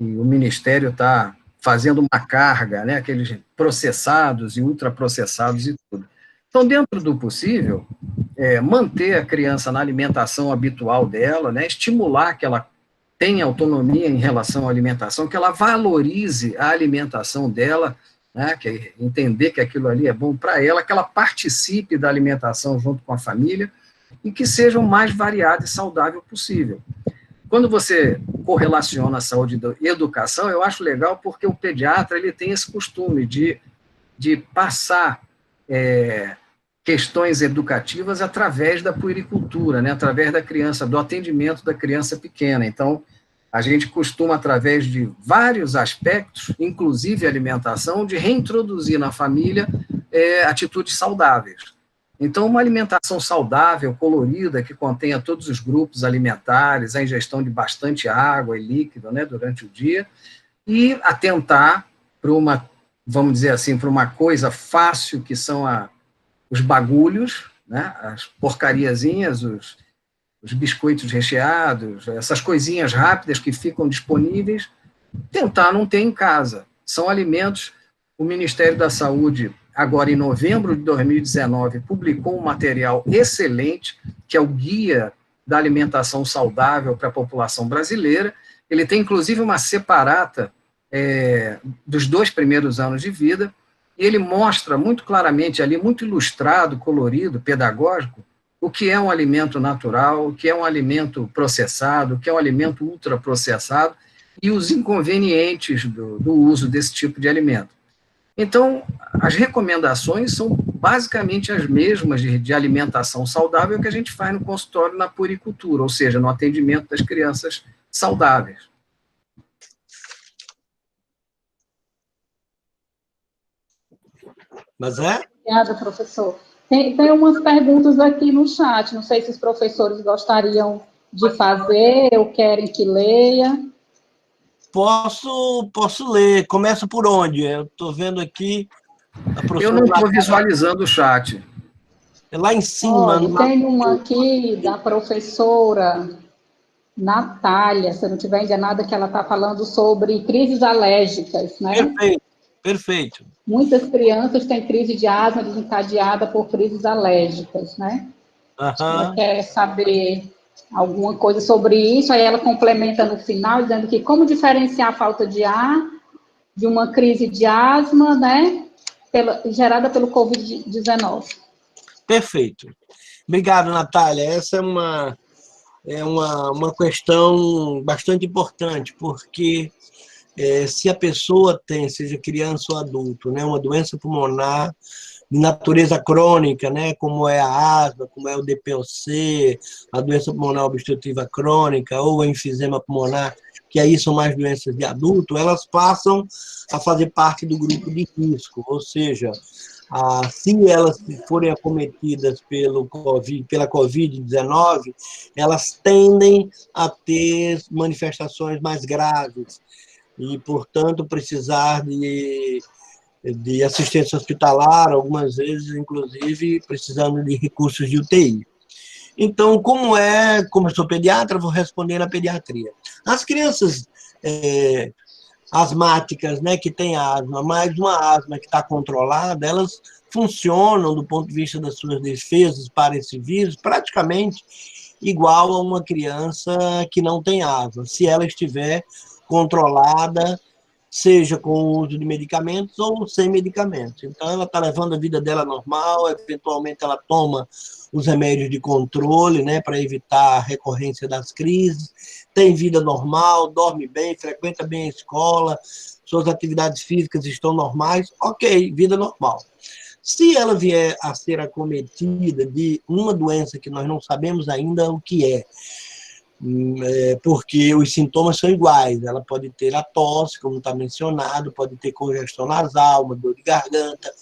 o Ministério está fazendo uma carga, né, aqueles processados e ultraprocessados e tudo. Então, dentro do possível, manter a criança na alimentação habitual dela, né, estimular que ela tenha autonomia em relação à alimentação, que ela valorize a alimentação dela, né, que entender que aquilo ali é bom para ela, que ela participe da alimentação junto com a família e que seja o mais variado e saudável possível. Quando você correlaciona a saúde e educação, eu acho legal porque o pediatra ele tem esse costume de passar questões educativas através da puericultura, né, através da criança, do atendimento da criança pequena. Então, a gente costuma, através de vários aspectos, inclusive alimentação, de reintroduzir na família atitudes saudáveis. Então, uma alimentação saudável, colorida, que contenha todos os grupos alimentares, a ingestão de bastante água e líquido, né, durante o dia, e atentar para uma, vamos dizer assim, para uma coisa fácil, que são os bagulhos, né, as porcariazinhas, os biscoitos recheados, essas coisinhas rápidas que ficam disponíveis, tentar não ter em casa. São alimentos, o Ministério da Saúde, agora em novembro de 2019, publicou um material excelente, que é o Guia da Alimentação Saudável para a População Brasileira. Ele tem, inclusive, uma separata dos 2 primeiros anos de vida, e ele mostra muito claramente ali, muito ilustrado, colorido, pedagógico, o que é um alimento natural, o que é um alimento processado, o que é um alimento ultraprocessado, e os inconvenientes do uso desse tipo de alimento. Então, as recomendações são basicamente as mesmas de alimentação saudável que a gente faz no consultório na puericultura, ou seja, no atendimento das crianças saudáveis. Mas é? Obrigada, professor. Tem umas perguntas aqui no chat, não sei se os professores gostariam de fazer ou querem que leia. Posso ler. Começa por onde? Eu estou vendo aqui a Eu professora não estou Natália, visualizando o chat. é lá em cima. Olha, tem uma aqui da professora Natália, se eu não estiver enganada, que ela está falando sobre crises alérgicas, né? Perfeito, perfeito. Muitas crianças têm crise de asma desencadeada por crises alérgicas, né? Ela Aham. quer saber alguma coisa sobre isso, aí ela complementa no final, dizendo que como diferenciar a falta de ar de uma crise de asma, né? Gerada pelo Covid-19. Perfeito. Obrigado, Natália. Essa é uma questão bastante importante, porque se a pessoa tem, seja criança ou adulto, né, uma doença pulmonar de natureza crônica, né, como é a asma, como é o DPOC, a doença pulmonar obstrutiva crônica ou o enfisema pulmonar, que aí são mais doenças de adulto, elas passam a fazer parte do grupo de risco, ou seja, se elas forem acometidas pela Covid-19, elas tendem a ter manifestações mais graves e, portanto, precisar de assistência hospitalar, algumas vezes, inclusive, precisando de recursos de UTI. Então, como eu sou pediatra, vou responder na pediatria. As crianças asmáticas, né, que têm asma, mas uma asma que está controlada, elas funcionam, do ponto de vista das suas defesas para esse vírus, praticamente igual a uma criança que não tem asma, se ela estiver controlada, seja com o uso de medicamentos ou sem medicamentos. Então, ela está levando a vida dela normal, eventualmente ela toma os remédios de controle, né, para evitar a recorrência das crises, tem vida normal, dorme bem, frequenta bem a escola, suas atividades físicas estão normais, ok, vida normal. Se ela vier a ser acometida de uma doença que nós não sabemos ainda o que porque os sintomas são iguais. Ela pode ter a tosse, como está mencionado, pode ter congestão nasal, uma dor de garganta,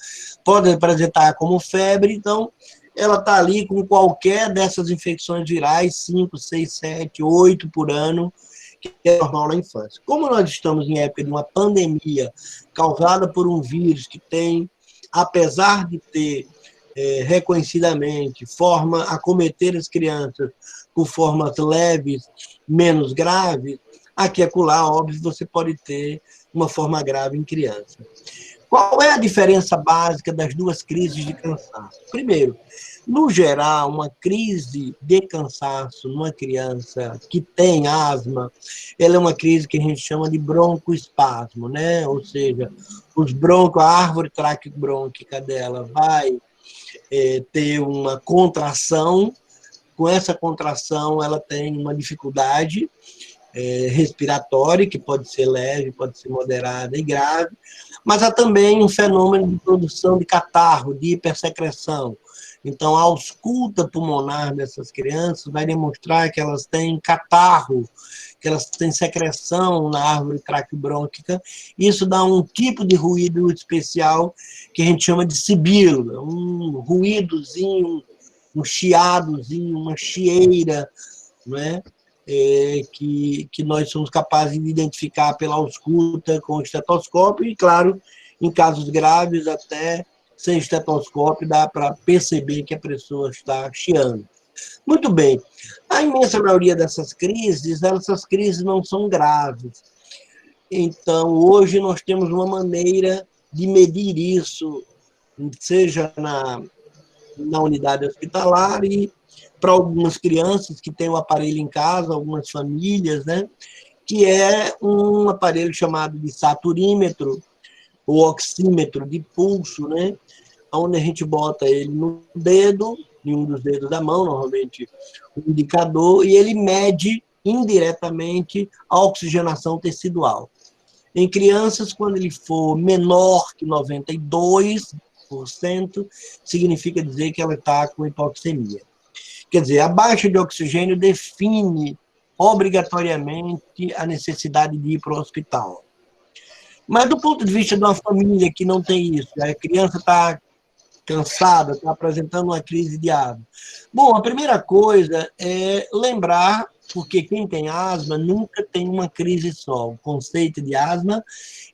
pode apresentar como febre, então ela está ali com qualquer dessas infecções virais, 5, 6, 7, 8 por ano, que é normal na infância. Como nós estamos em época de uma pandemia causada por um vírus que tem, apesar de ter reconhecidamente forma a acometer as crianças por formas leves, menos graves, aqui e acolá, óbvio, você pode ter uma forma grave em criança. Qual é a diferença básica das duas crises de cansaço? Primeiro, no geral, uma crise de cansaço numa criança que tem asma, ela é uma crise que a gente chama de broncoespasmo, né? Ou seja, a árvore traqueobrônquica dela vai ter uma contração. Com essa contração, ela tem uma dificuldade respiratória, que pode ser leve, pode ser moderada e grave, mas há também um fenômeno de produção de catarro, de hipersecreção. Então, a ausculta pulmonar dessas crianças vai demonstrar que elas têm catarro, que elas têm secreção na árvore traqueobrônquica. Isso dá um tipo de ruído especial que a gente chama de sibilo, um ruídozinho, um chiadozinho, uma chieira, não é? Que nós somos capazes de identificar pela ausculta com o estetoscópio e, claro, em casos graves, até sem estetoscópio, dá para perceber que a pessoa está chiando. Muito bem. A imensa maioria dessas crises, essas crises não são graves. Então, hoje nós temos uma maneira de medir isso, seja na unidade hospitalar e para algumas crianças que têm o aparelho em casa, algumas famílias, né, que é um aparelho chamado de saturímetro, ou oxímetro de pulso, né, onde a gente bota ele no dedo, em um dos dedos da mão, normalmente o indicador, e ele mede indiretamente a oxigenação tecidual. Em crianças, quando ele for menor que 92%, significa dizer que ela está com hipoxemia. Quer dizer, a baixa de oxigênio define obrigatoriamente a necessidade de ir para o hospital. Mas do ponto de vista de uma família que não tem isso, a criança está cansada, está apresentando uma crise de asma? Bom, a primeira coisa é lembrar, porque quem tem asma nunca tem uma crise só. O conceito de asma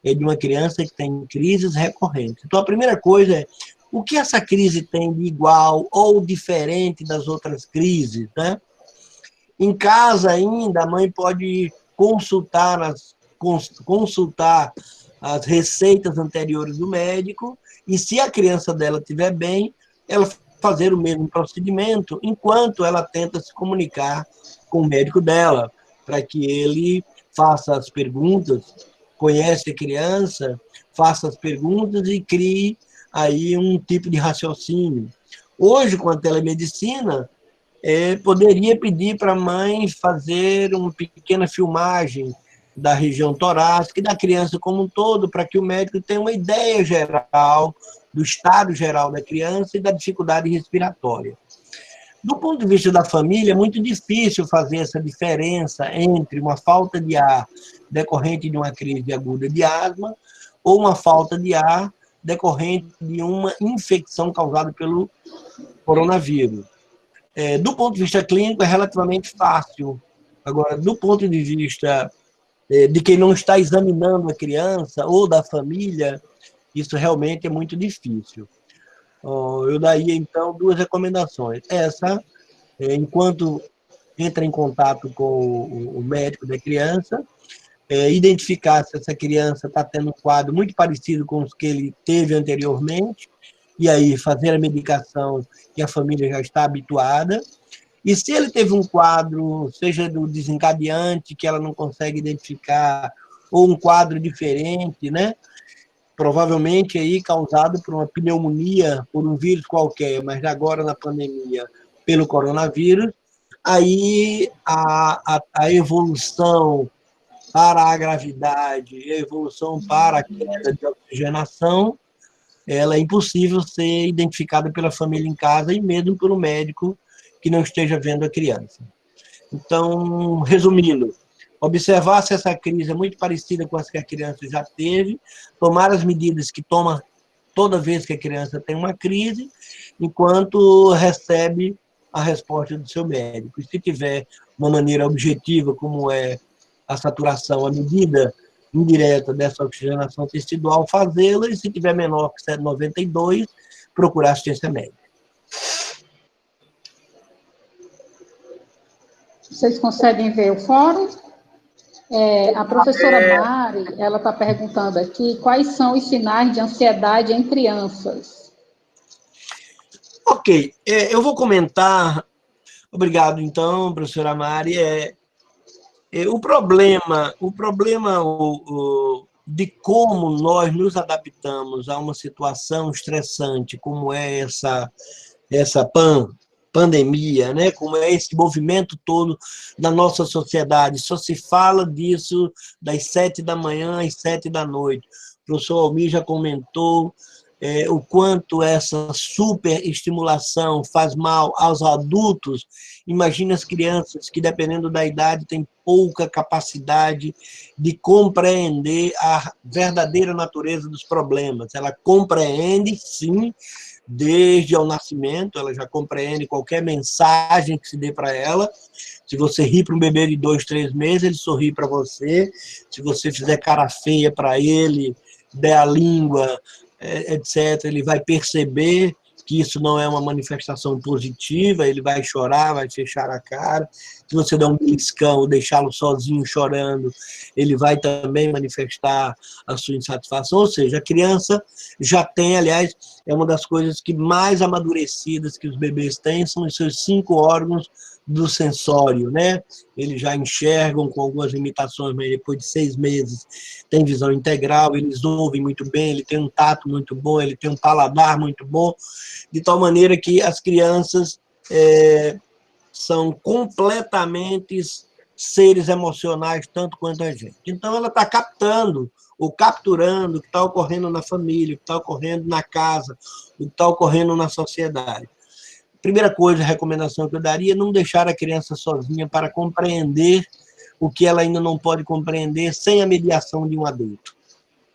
é de uma criança que tem crises recorrentes. Então, a primeira coisa é o que essa crise tem de igual ou diferente das outras crises, né? Em casa ainda, a mãe pode consultar as receitas anteriores do médico e, se a criança dela estiver bem, ela fazer o mesmo procedimento enquanto ela tenta se comunicar com o médico dela, para que ele faça as perguntas, conhece a criança, faça as perguntas e crie aí um tipo de raciocínio. Hoje, com a telemedicina, poderia pedir para a mãe fazer uma pequena filmagem da região torácica e da criança como um todo, para que o médico tenha uma ideia geral do estado geral da criança e da dificuldade respiratória. Do ponto de vista da família, é muito difícil fazer essa diferença entre uma falta de ar decorrente de uma crise aguda de asma ou uma falta de ar decorrente de uma infecção causada pelo coronavírus. Do ponto de vista clínico, é relativamente fácil. Agora, do ponto de vista de quem não está examinando a criança ou da família, isso realmente é muito difícil. Eu daria, então, 2 recomendações. Essa, enquanto entra em contato com o médico da criança, identificar se essa criança está tendo um quadro muito parecido com os que ele teve anteriormente, e aí fazer a medicação que a família já está habituada. E se ele teve um quadro, seja do desencadeante, que ela não consegue identificar, ou um quadro diferente, né? Provavelmente aí causado por uma pneumonia, por um vírus qualquer, mas agora na pandemia, pelo coronavírus, aí a evolução para a gravidade, a evolução para a queda de oxigenação, ela é impossível ser identificada pela família em casa e mesmo pelo médico que não esteja vendo a criança. Então, resumindo, observar se essa crise é muito parecida com as que a criança já teve, tomar as medidas que toma toda vez que a criança tem uma crise, enquanto recebe a resposta do seu médico. E se tiver uma maneira objetiva, como é a saturação, a medida indireta dessa oxigenação tecidual, fazê-la, e se tiver menor que 7,92, procurar assistência médica. Vocês conseguem ver o fórum? A professora Mari, ela está perguntando aqui quais são os sinais de ansiedade em crianças. Ok, eu vou comentar. Obrigado, então, professora Mari. O problema de como nós nos adaptamos a uma situação estressante, como é essa pandemia, né? Como é esse movimento todo da nossa sociedade. Só se fala disso das 7 da manhã às 7 da noite. O professor Almir já comentou o quanto essa superestimulação faz mal aos adultos. Imagina as crianças que, dependendo da idade, têm pouca capacidade de compreender a verdadeira natureza dos problemas. Ela compreende, sim, desde o nascimento, ela já compreende qualquer mensagem que se dê para ela. Se você rir para um bebê de 2, 3 meses, ele sorri para você. Se você fizer cara feia para ele, der a língua, etc., ele vai perceber que isso não é uma manifestação positiva, ele vai chorar, vai fechar a cara. Se você der um beliscão ou deixá-lo sozinho chorando, ele vai também manifestar a sua insatisfação. Ou seja, a criança já tem, aliás, é uma das coisas que mais amadurecidas que os bebês têm, são os seus 5 órgãos do sensório, né? Eles já enxergam com algumas limitações, mas depois de 6 meses tem visão integral, eles ouvem muito bem, ele tem um tato muito bom, ele tem um paladar muito bom, de tal maneira que as crianças são completamente seres emocionais, tanto quanto a gente. Então, ela está captando ou capturando o que está ocorrendo na família, o que está ocorrendo na casa, o que está ocorrendo na sociedade. Primeira coisa, a recomendação que eu daria é não deixar a criança sozinha para compreender o que ela ainda não pode compreender sem a mediação de um adulto.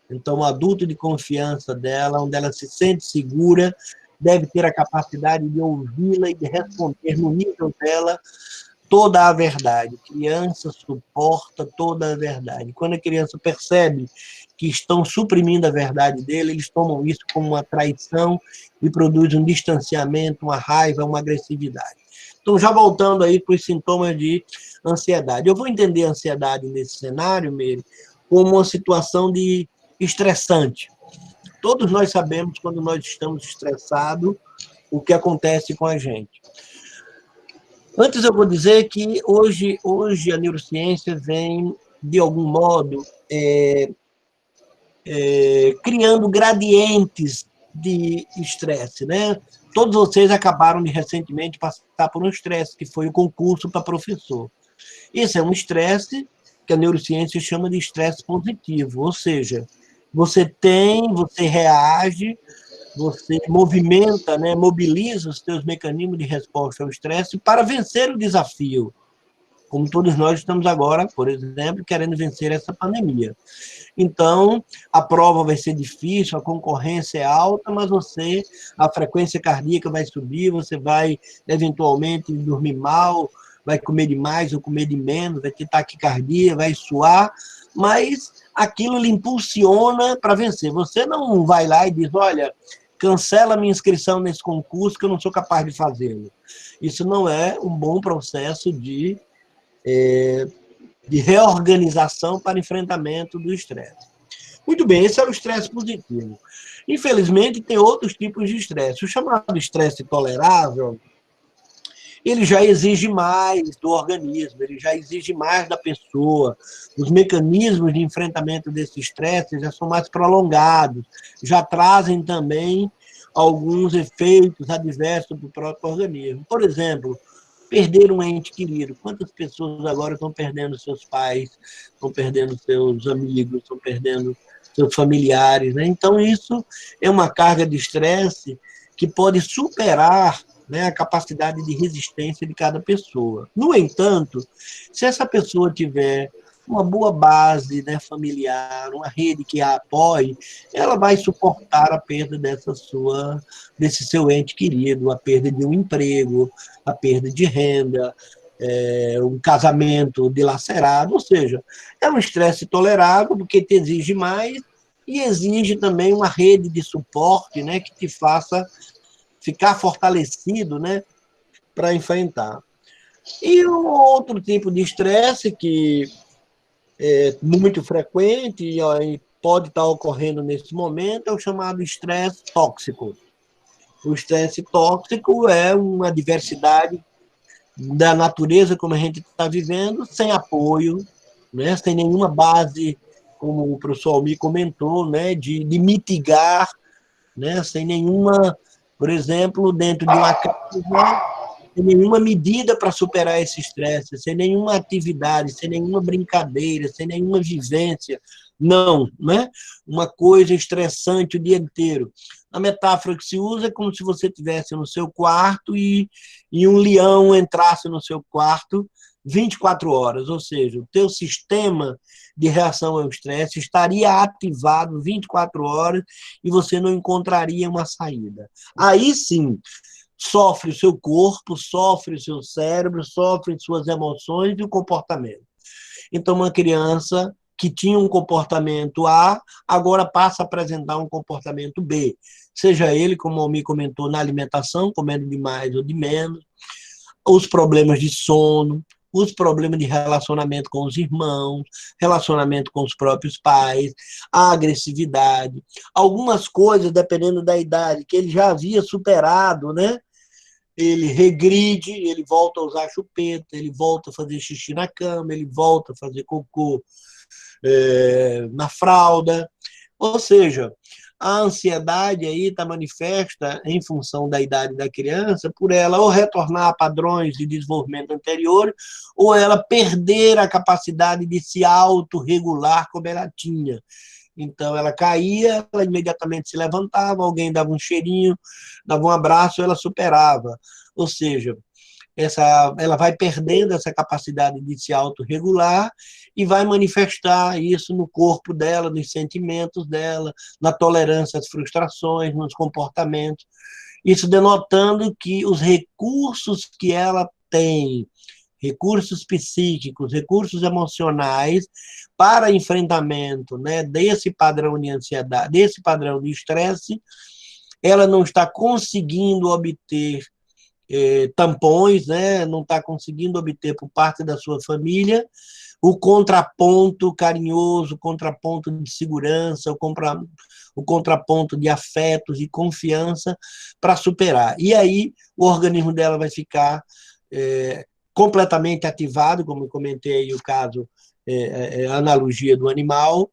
Então, um adulto de confiança dela, onde ela se sente segura deve ter a capacidade de ouvi-la e de responder no nível dela toda a verdade. A criança suporta toda a verdade. Quando a criança percebe que estão suprimindo a verdade dele, eles tomam isso como uma traição e produzem um distanciamento, uma raiva, uma agressividade. Então, já voltando aí para os sintomas de ansiedade. Eu vou entender a ansiedade nesse cenário, Meire, como uma situação de estressante. Todos nós sabemos, quando nós estamos estressados, o que acontece com a gente. Antes eu vou dizer que hoje a neurociência vem, de algum modo, criando gradientes de estresse, né? Todos vocês acabaram de recentemente passar por um estresse, que foi o concurso para professor. Esse é um estresse que a neurociência chama de estresse positivo, ou seja, você reage, você movimenta, né, mobiliza os seus mecanismos de resposta ao estresse para vencer o desafio, como todos nós estamos agora, por exemplo, querendo vencer essa pandemia. Então, a prova vai ser difícil, a concorrência é alta, mas a frequência cardíaca vai subir, você vai, eventualmente, dormir mal, vai comer demais ou comer de menos, vai ter taquicardia, vai suar, mas aquilo lhe impulsiona para vencer. Você não vai lá e diz, olha, cancela minha inscrição nesse concurso que eu não sou capaz de fazê-lo. Isso não é um bom processo de reorganização para enfrentamento do estresse. Muito bem, esse é o estresse positivo. Infelizmente, tem outros tipos de estresse. O chamado estresse tolerável, ele já exige mais do organismo, ele já exige mais da pessoa. Os mecanismos de enfrentamento desse estresse já são mais prolongados, já trazem também alguns efeitos adversos para o próprio organismo. Por exemplo, perder um ente querido. Quantas pessoas agora estão perdendo seus pais, estão perdendo seus amigos, estão perdendo seus familiares, né? Então, isso é uma carga de estresse que pode superar, né, a capacidade de resistência de cada pessoa. No entanto, se essa pessoa tiver uma boa base, né, familiar, uma rede que a apoie, ela vai suportar a perda desse seu ente querido, a perda de um emprego, a perda de renda, um casamento dilacerado, ou seja, é um estresse tolerável, porque te exige mais e exige também uma rede de suporte, né, que te faça ficar fortalecido, né, para enfrentar. E um outro tipo de estresse que é muito frequente e pode estar ocorrendo nesse momento é o chamado estresse tóxico. O estresse tóxico é uma diversidade da natureza como a gente está vivendo, sem apoio, né, sem nenhuma base, como o professor Almir comentou, né, de mitigar, né, sem nenhuma, por exemplo, dentro de uma casa, sem nenhuma medida para superar esse estresse, sem nenhuma atividade, sem nenhuma brincadeira, sem nenhuma vivência. Não, né? Uma coisa estressante o dia inteiro. A metáfora que se usa é como se você estivesse no seu quarto e um leão entrasse no seu quarto 24 horas, ou seja, o teu sistema de reação ao estresse estaria ativado 24 horas e você não encontraria uma saída. Aí sim, sofre o seu corpo, sofre o seu cérebro, sofre suas emoções e o comportamento. Então, uma criança que tinha um comportamento A, agora passa a apresentar um comportamento B. Seja ele, como o Almir comentou, na alimentação, comendo de mais ou de menos, os problemas de sono, os problemas de relacionamento com os irmãos, relacionamento com os próprios pais, a agressividade, algumas coisas, dependendo da idade, que ele já havia superado, né? Ele regride, ele volta a usar chupeta, ele volta a fazer xixi na cama, ele volta a fazer cocô na fralda. Ou seja, a ansiedade aí está manifesta em função da idade da criança, por ela ou retornar a padrões de desenvolvimento anterior, ou ela perder a capacidade de se autorregular como ela tinha. Então, ela caía, ela imediatamente se levantava, alguém dava um cheirinho, dava um abraço, ela superava. Ou seja, ela vai perdendo essa capacidade de se autorregular e vai manifestar isso no corpo dela, nos sentimentos dela, na tolerância às frustrações, nos comportamentos. Isso denotando que os recursos que ela tem, recursos psíquicos, recursos emocionais, para enfrentamento, né, desse padrão de ansiedade, desse padrão de estresse, ela não está conseguindo obter tampões, né, não está conseguindo obter por parte da sua família o contraponto carinhoso, o contraponto de segurança, o contraponto de afetos e confiança para superar. E aí o organismo dela vai ficar completamente ativado, como eu comentei o caso, a analogia do animal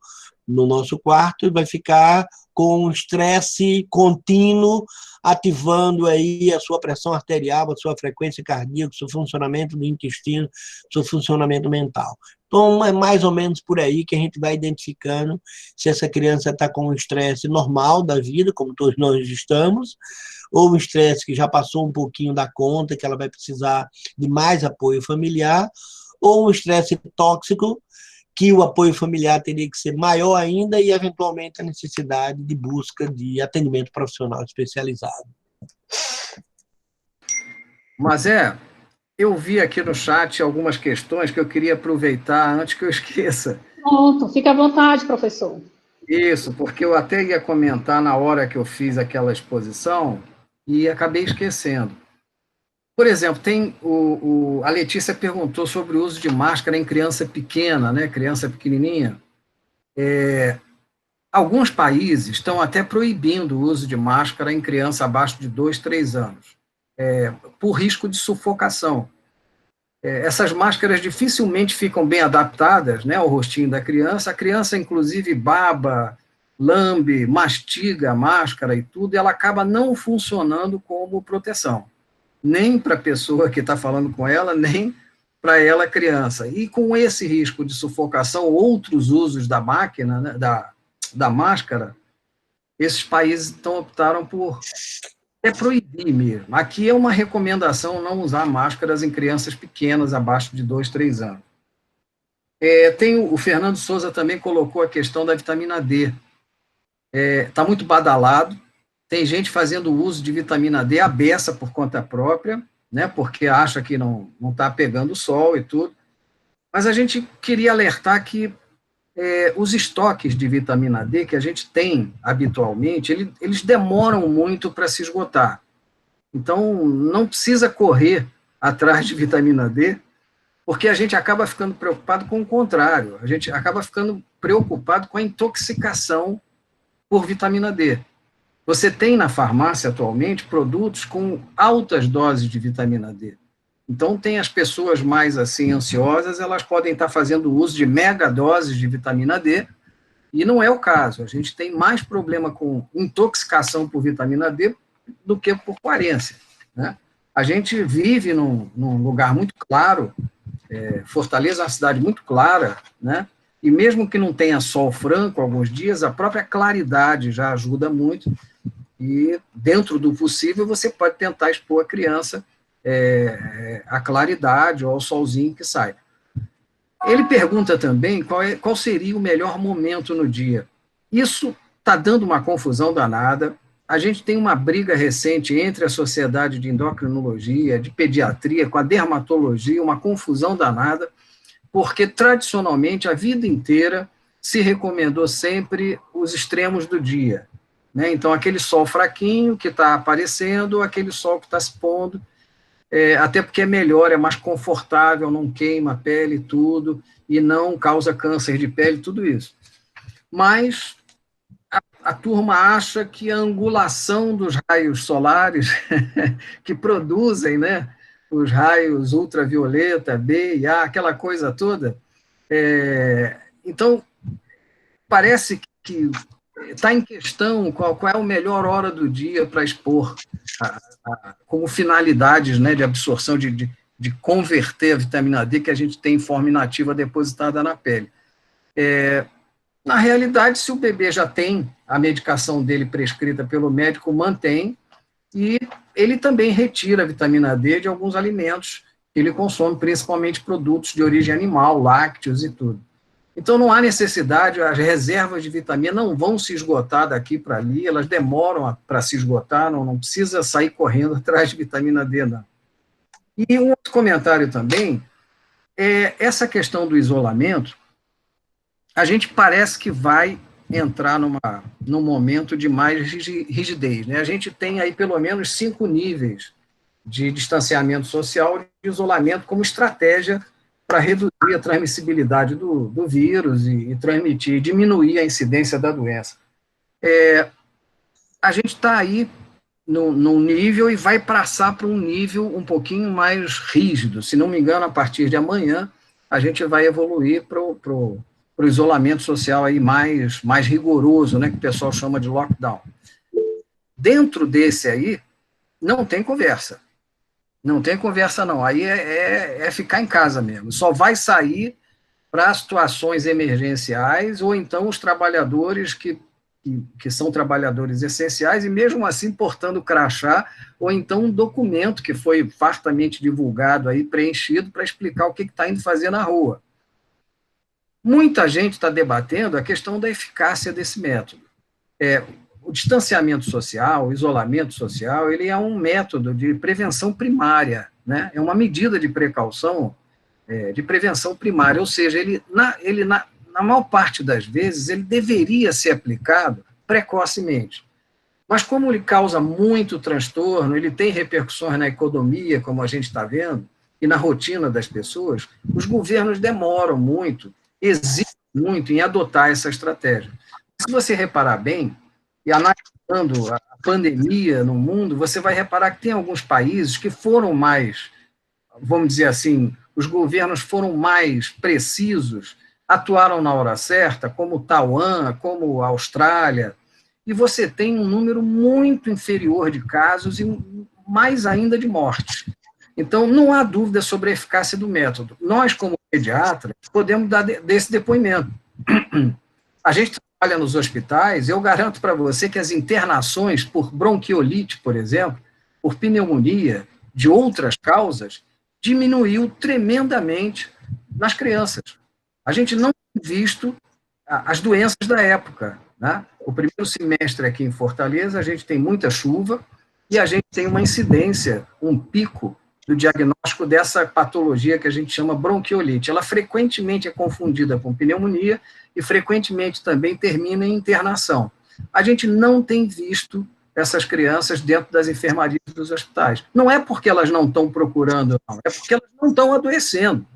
no nosso quarto, e vai ficar com um estresse contínuo, ativando aí a sua pressão arterial, a sua frequência cardíaca, o seu funcionamento do intestino, o seu funcionamento mental. Então, é mais ou menos por aí que a gente vai identificando se essa criança está com um estresse normal da vida, como todos nós estamos, ou um estresse que já passou um pouquinho da conta, que ela vai precisar de mais apoio familiar, ou um estresse tóxico, que o apoio familiar teria que ser maior ainda e, eventualmente, a necessidade de busca de atendimento profissional especializado. Mas eu vi aqui no chat algumas questões que eu queria aproveitar antes que eu esqueça. Pronto, fica à vontade, professor. Isso, porque eu até ia comentar na hora que eu fiz aquela exposição e acabei esquecendo. Por exemplo, tem a Letícia perguntou sobre o uso de máscara em criança pequena, né, criança pequenininha. Alguns países estão até proibindo o uso de máscara em criança abaixo de 2, 3 anos, por risco de sufocação. Essas máscaras dificilmente ficam bem adaptadas, né, ao rostinho da criança. A criança, inclusive, baba, lambe, mastiga a máscara e tudo, e ela acaba não funcionando como proteção, nem para a pessoa que está falando com ela, nem para ela, criança. E com esse risco de sufocação, outros usos da máquina, né, da máscara, esses países então optaram por proibir mesmo. Aqui é uma recomendação não usar máscaras em crianças pequenas, abaixo de 2, 3 anos. O Fernando Souza também colocou a questão da vitamina D. Está muito badalado, tem gente fazendo uso de vitamina D à beça por conta própria, né, porque acha que não está pegando o sol e tudo, mas a gente queria alertar que os estoques de vitamina D que a gente tem habitualmente, eles demoram muito para se esgotar. Então, não precisa correr atrás de vitamina D, porque a gente acaba ficando preocupado com o contrário, a gente acaba ficando preocupado com a intoxicação por vitamina D. Você tem na farmácia atualmente produtos com altas doses de vitamina D. Então, tem as pessoas mais assim ansiosas, elas podem estar fazendo uso de mega doses de vitamina D, e não é o caso. A gente tem mais problema com intoxicação por vitamina D do que por carência, né? A gente vive num lugar muito claro, Fortaleza é uma cidade muito clara, né? E mesmo que não tenha sol franco alguns dias, a própria claridade já ajuda muito, e dentro do possível você pode tentar expor a criança à claridade ou ao solzinho que sai. Ele pergunta também qual seria o melhor momento no dia. Isso está dando uma confusão danada. A gente tem uma briga recente entre a Sociedade de Endocrinologia, de Pediatria, com a dermatologia, uma confusão danada, porque tradicionalmente a vida inteira se recomendou sempre os extremos do dia, né? Então, aquele sol fraquinho que está aparecendo, aquele sol que está se pondo, até porque é melhor, é mais confortável, não queima a pele, tudo, e não causa câncer de pele, tudo isso. Mas a turma acha que a angulação dos raios solares que produzem, né, os raios ultravioleta, B e A, aquela coisa toda, então, parece que está em questão qual é a melhor hora do dia para expor como finalidades, né, de absorção, de converter a vitamina D que a gente tem em forma inativa depositada na pele. Na realidade, se o bebê já tem a medicação dele prescrita pelo médico, mantém, e ele também retira a vitamina D de alguns alimentos que ele consome, principalmente produtos de origem animal, lácteos e tudo. Então, não há necessidade, as reservas de vitamina não vão se esgotar daqui para ali, elas demoram para se esgotar, não precisa sair correndo atrás de vitamina D, não. E um outro comentário também, essa questão do isolamento, a gente parece que vai entrar num momento de mais rigidez, né? A gente tem aí pelo menos 5 níveis de distanciamento social e de isolamento como estratégia para reduzir a transmissibilidade do vírus e diminuir a incidência da doença. A gente está aí num nível e vai passar para um nível um pouquinho mais rígido. Se não me engano, a partir de amanhã, a gente vai evoluir para o isolamento social aí mais rigoroso, né, que o pessoal chama de lockdown. Dentro desse aí, não tem conversa. Não tem conversa, não. Aí é ficar em casa mesmo. Só vai sair para situações emergenciais ou então os trabalhadores que são trabalhadores essenciais e mesmo assim portando crachá ou então um documento que foi fartamente divulgado aí, preenchido para explicar o que está indo fazer na rua. Muita gente está debatendo a questão da eficácia desse método. O distanciamento social, o isolamento social, ele é um método de prevenção primária, né? É uma medida de precaução, de prevenção primária, ou seja, ele na maior parte das vezes, ele deveria ser aplicado precocemente. Mas como ele causa muito transtorno, ele tem repercussões na economia, como a gente está vendo, e na rotina das pessoas, os governos demoram muito, exigem muito em adotar essa estratégia. Se você reparar bem, e analisando a pandemia no mundo, você vai reparar que tem alguns países que foram mais, vamos dizer assim, os governos foram mais precisos, atuaram na hora certa, como Taiwan, como a Austrália, e você tem um número muito inferior de casos e mais ainda de mortes. Então, não há dúvida sobre a eficácia do método. Nós, como pediatras, podemos dar desse depoimento. A gente trabalha nos hospitais, eu garanto para você que as internações por bronquiolite, por exemplo, por pneumonia, de outras causas, diminuiu tremendamente nas crianças. A gente não tem visto as doenças da época, né? O primeiro semestre aqui em Fortaleza, a gente tem muita chuva e a gente tem uma incidência, um pico do diagnóstico dessa patologia que a gente chama bronquiolite. Ela frequentemente é confundida com pneumonia e frequentemente também termina em internação. A gente não tem visto essas crianças dentro das enfermarias dos hospitais. Não é porque elas não estão procurando, não, é porque elas não estão adoecendo.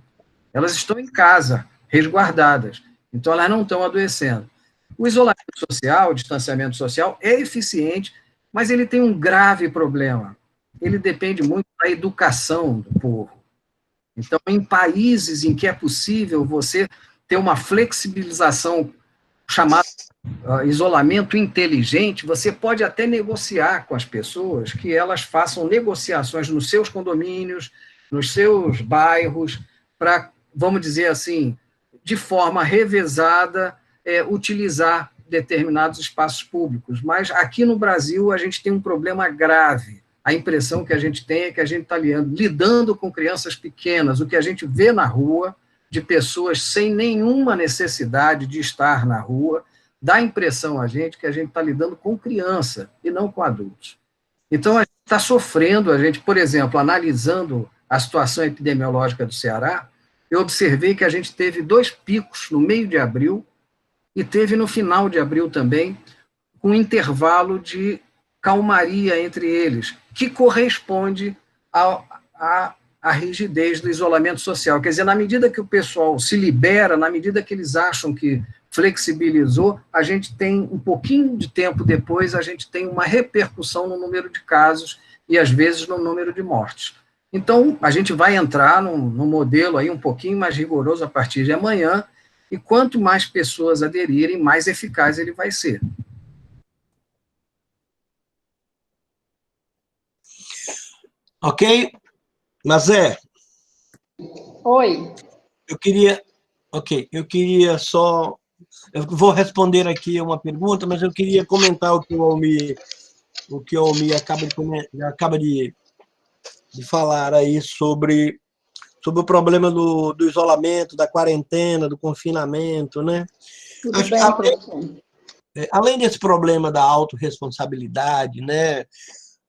Elas estão em casa, resguardadas. Então, elas não estão adoecendo. O isolamento social, o distanciamento social, é eficiente, mas ele tem um grave problema. Ele depende muito da educação do povo. Então, em países em que é possível você ter uma flexibilização chamada isolamento inteligente, você pode até negociar com as pessoas que elas façam negociações nos seus condomínios, nos seus bairros, para, vamos dizer assim, de forma revezada, utilizar determinados espaços públicos. Mas aqui no Brasil a gente tem um problema grave. A impressão que a gente tem é que a gente está lidando com crianças pequenas, o que a gente vê na rua, de pessoas sem nenhuma necessidade de estar na rua, dá a impressão a gente que a gente está lidando com criança e não com adultos. Então, a gente está sofrendo, por exemplo, analisando a situação epidemiológica do Ceará, eu observei que a gente teve 2 picos no meio de abril e teve no final de abril também, com um intervalo de calmaria entre eles, que corresponde à rigidez do isolamento social. Quer dizer, na medida que o pessoal se libera, na medida que eles acham que flexibilizou, a gente tem, um pouquinho de tempo depois, a gente tem uma repercussão no número de casos e, às vezes, no número de mortes. Então, a gente vai entrar num modelo aí um pouquinho mais rigoroso a partir de amanhã, e quanto mais pessoas aderirem, mais eficaz ele vai ser. Ok? Mazé? Oi. Eu queria só... Eu vou responder aqui uma pergunta, mas eu queria comentar o que o Almir acaba de falar aí sobre sobre o problema do isolamento, da quarentena, do confinamento, né? Tudo bem, professor. Além desse problema da autorresponsabilidade, né?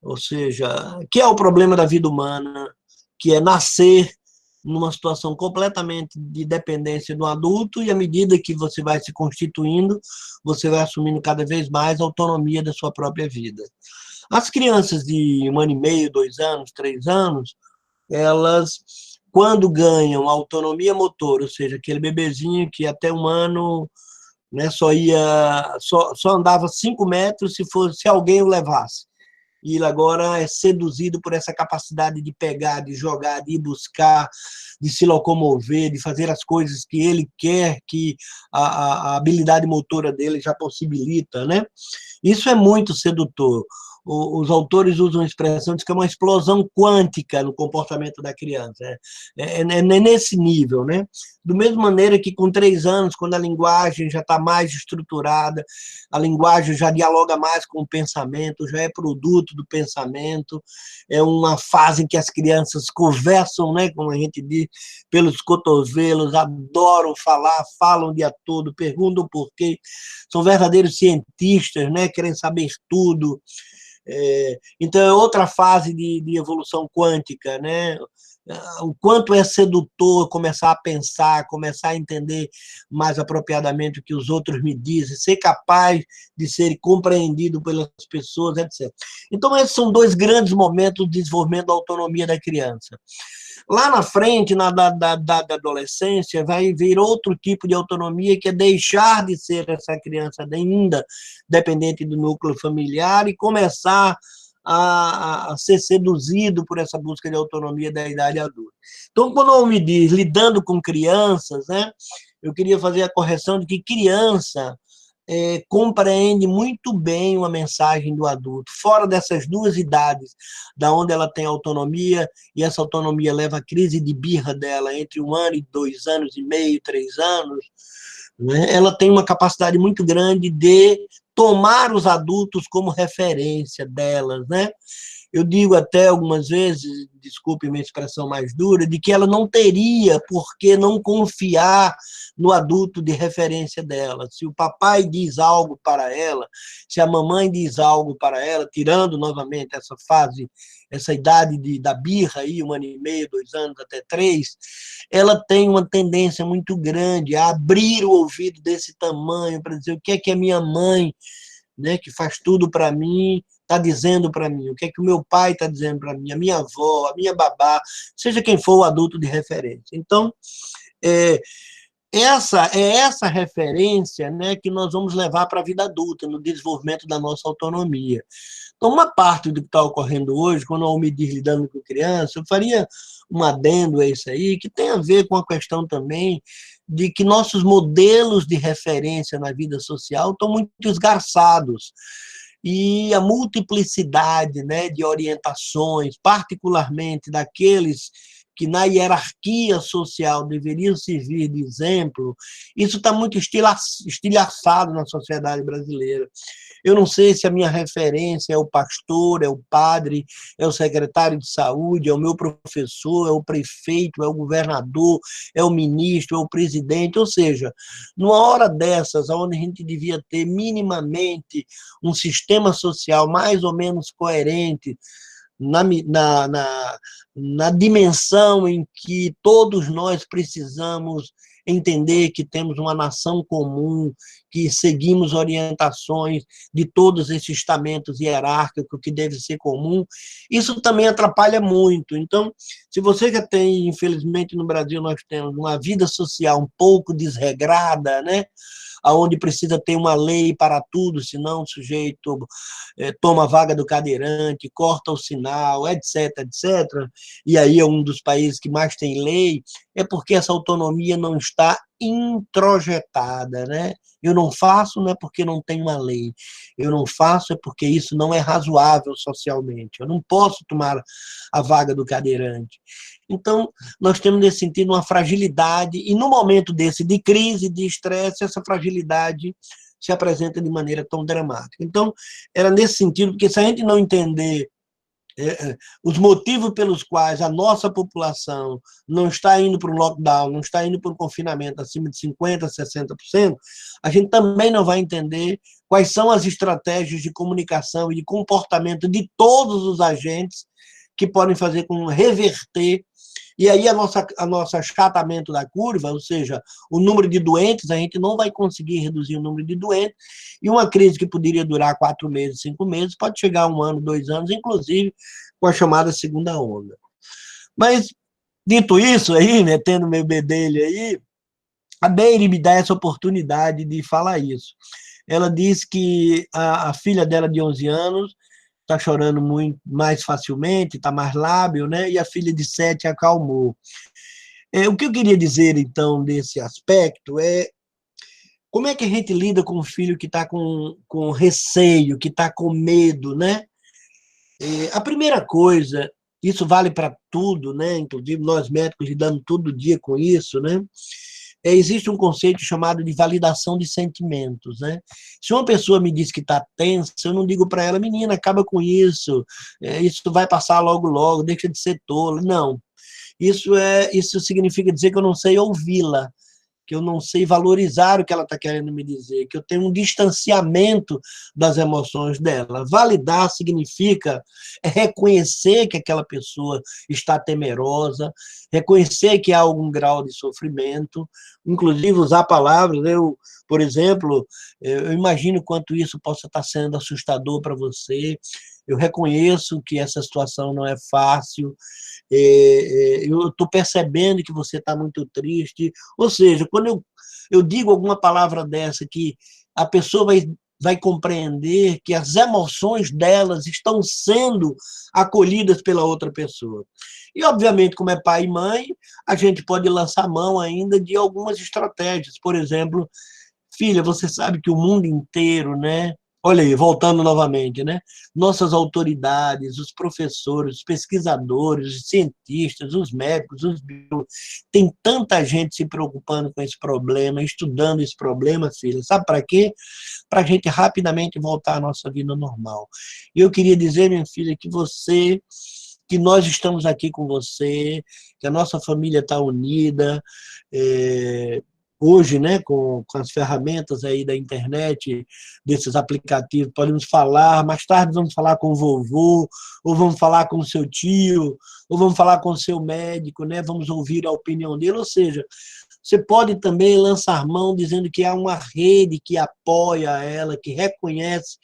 Ou seja, que é o problema da vida humana, que é nascer numa situação completamente de dependência do adulto, e à medida que você vai se constituindo, você vai assumindo cada vez mais a autonomia da sua própria vida. As crianças de 1 ano e meio, 2 anos, 3 anos, elas, quando ganham autonomia motora, ou seja, aquele bebezinho que até 1 ano, né, só andava 5 metros se alguém o levasse. E ele agora é seduzido por essa capacidade de pegar, de jogar, de ir buscar, de se locomover, de fazer as coisas que ele quer, que a habilidade motora dele já possibilita, né? Isso é muito sedutor. Os autores usam a expressão de que é uma explosão quântica no comportamento da criança. É nesse nível, né? Do mesma maneira que com 3 anos, quando a linguagem já está mais estruturada, a linguagem já dialoga mais com o pensamento, já é produto do pensamento, é uma fase em que as crianças conversam, né, como a gente diz, pelos cotovelos, adoram falar, falam o dia todo, perguntam por quê, são verdadeiros cientistas, né, querem saber tudo. Então, é outra fase de evolução quântica, né? O quanto é sedutor começar a pensar, começar a entender mais apropriadamente o que os outros me dizem, ser capaz de ser compreendido pelas pessoas, etc. Então, esses são 2 grandes momentos de desenvolvimento da autonomia da criança. Lá na frente, da adolescência, vai vir outro tipo de autonomia, que é deixar de ser essa criança ainda dependente do núcleo familiar e começar a ser seduzido por essa busca de autonomia da idade adulta. Então, quando eu me diz lidando com crianças, né, eu queria fazer a correção de que criança compreende muito bem uma mensagem do adulto. Fora dessas 2 idades, da onde ela tem autonomia, e essa autonomia leva à crise de birra dela entre 1 ano e 2 anos e meio, 3 anos, né, ela tem uma capacidade muito grande de tomar os adultos como referência delas, né? Eu digo até algumas vezes, desculpe minha expressão mais dura, de que ela não teria por que não confiar no adulto de referência dela. Se o papai diz algo para ela, se a mamãe diz algo para ela, tirando novamente essa fase, essa idade da birra, aí, 1 ano e meio, 2 anos, até 3, ela tem uma tendência muito grande a abrir o ouvido desse tamanho para dizer o que é a minha mãe, né, que faz tudo para mim, está dizendo para mim, o que é que o meu pai está dizendo para mim, a minha avó, a minha babá, seja quem for o adulto de referência. Então, essa referência, né, que nós vamos levar para a vida adulta, no desenvolvimento da nossa autonomia. Então, uma parte do que está ocorrendo hoje, quando eu me diz lidando com criança, eu faria um adendo a isso aí, que tem a ver com a questão também de que nossos modelos de referência na vida social estão muito esgarçados. E a multiplicidade, né, de orientações, particularmente daqueles que na hierarquia social deveriam servir de exemplo, isso está muito estilhaçado na sociedade brasileira. Eu não sei se a minha referência é o pastor, é o padre, é o secretário de saúde, é o meu professor, é o prefeito, é o governador, é o ministro, é o presidente, ou seja, numa hora dessas, onde a gente devia ter minimamente um sistema social mais ou menos coerente, na dimensão em que todos nós precisamos entender que temos uma nação comum, que seguimos orientações de todos esses estamentos hierárquicos que deve ser comum, isso também atrapalha muito. Então, se você já tem, infelizmente no Brasil nós temos uma vida social um pouco desregrada, né, onde precisa ter uma lei para tudo, senão o sujeito toma a vaga do cadeirante, corta o sinal, etc., etc., e aí é um dos países que mais tem lei, é porque essa autonomia não está introjetada, né? Eu não faço não é porque não tem uma lei, eu não faço é porque isso não é razoável socialmente, eu não posso tomar a vaga do cadeirante. Então, nós temos, nesse sentido, uma fragilidade, e no momento desse de crise, de estresse, essa fragilidade se apresenta de maneira tão dramática. Então, era nesse sentido, porque se a gente não entender os motivos pelos quais a nossa população não está indo para o lockdown, não está indo para o confinamento acima de 50%, 60%, a gente também não vai entender quais são as estratégias de comunicação e de comportamento de todos os agentes que podem fazer com reverter. E aí a nosso achatamento da curva, ou seja, o número de doentes, a gente não vai conseguir reduzir o número de doentes, e uma crise que poderia durar 4 meses, 5 meses, pode chegar a 1 ano, 2 anos, inclusive com a chamada segunda onda. Mas, dito isso aí, né, tendo meu bedelho aí, a Meire me dá essa oportunidade de falar isso. Ela diz que a filha dela de 11 anos está chorando muito mais facilmente, está mais lábil, né? E a filha de 7 acalmou. O que eu queria dizer, então, desse aspecto é como é que a gente lida com um filho que está com receio, que está com medo, né? A primeira coisa, isso vale para tudo, né? Inclusive nós médicos lidando todo dia com isso, né? Existe um conceito chamado de validação de sentimentos, né? Se uma pessoa me diz que está tensa, eu não digo para ela, menina, acaba com isso, isso vai passar logo, logo, deixa de ser tolo. Não. Isso significa dizer que eu não sei ouvi-la, que eu não sei valorizar o que ela está querendo me dizer, que eu tenho um distanciamento das emoções dela. Validar significa reconhecer que aquela pessoa está temerosa, reconhecer que há algum grau de sofrimento, inclusive usar palavras. Por exemplo, eu imagino quanto isso possa estar sendo assustador para você, eu reconheço que essa situação não é fácil, eu estou percebendo que você está muito triste. Ou seja, quando eu digo alguma palavra dessa, que a pessoa vai compreender que as emoções delas estão sendo acolhidas pela outra pessoa. E, obviamente, como é pai e mãe, a gente pode lançar mão ainda de algumas estratégias. Por exemplo, filha, você sabe que o mundo inteiro, né? Olha aí, voltando novamente, né? Nossas autoridades, os professores, os pesquisadores, os cientistas, os médicos, os biólogos, tem tanta gente se preocupando com esse problema, estudando esse problema, filha. Sabe para quê? Para a gente rapidamente voltar à nossa vida normal. E eu queria dizer, minha filha, que nós estamos aqui com você, que a nossa família está unida, hoje, né, com as ferramentas aí da internet, desses aplicativos, podemos falar, mais tarde vamos falar com o vovô, ou vamos falar com o seu tio, ou vamos falar com o seu médico, né, vamos ouvir a opinião dele, ou seja, você pode também lançar mão dizendo que há uma rede que apoia ela, que reconhece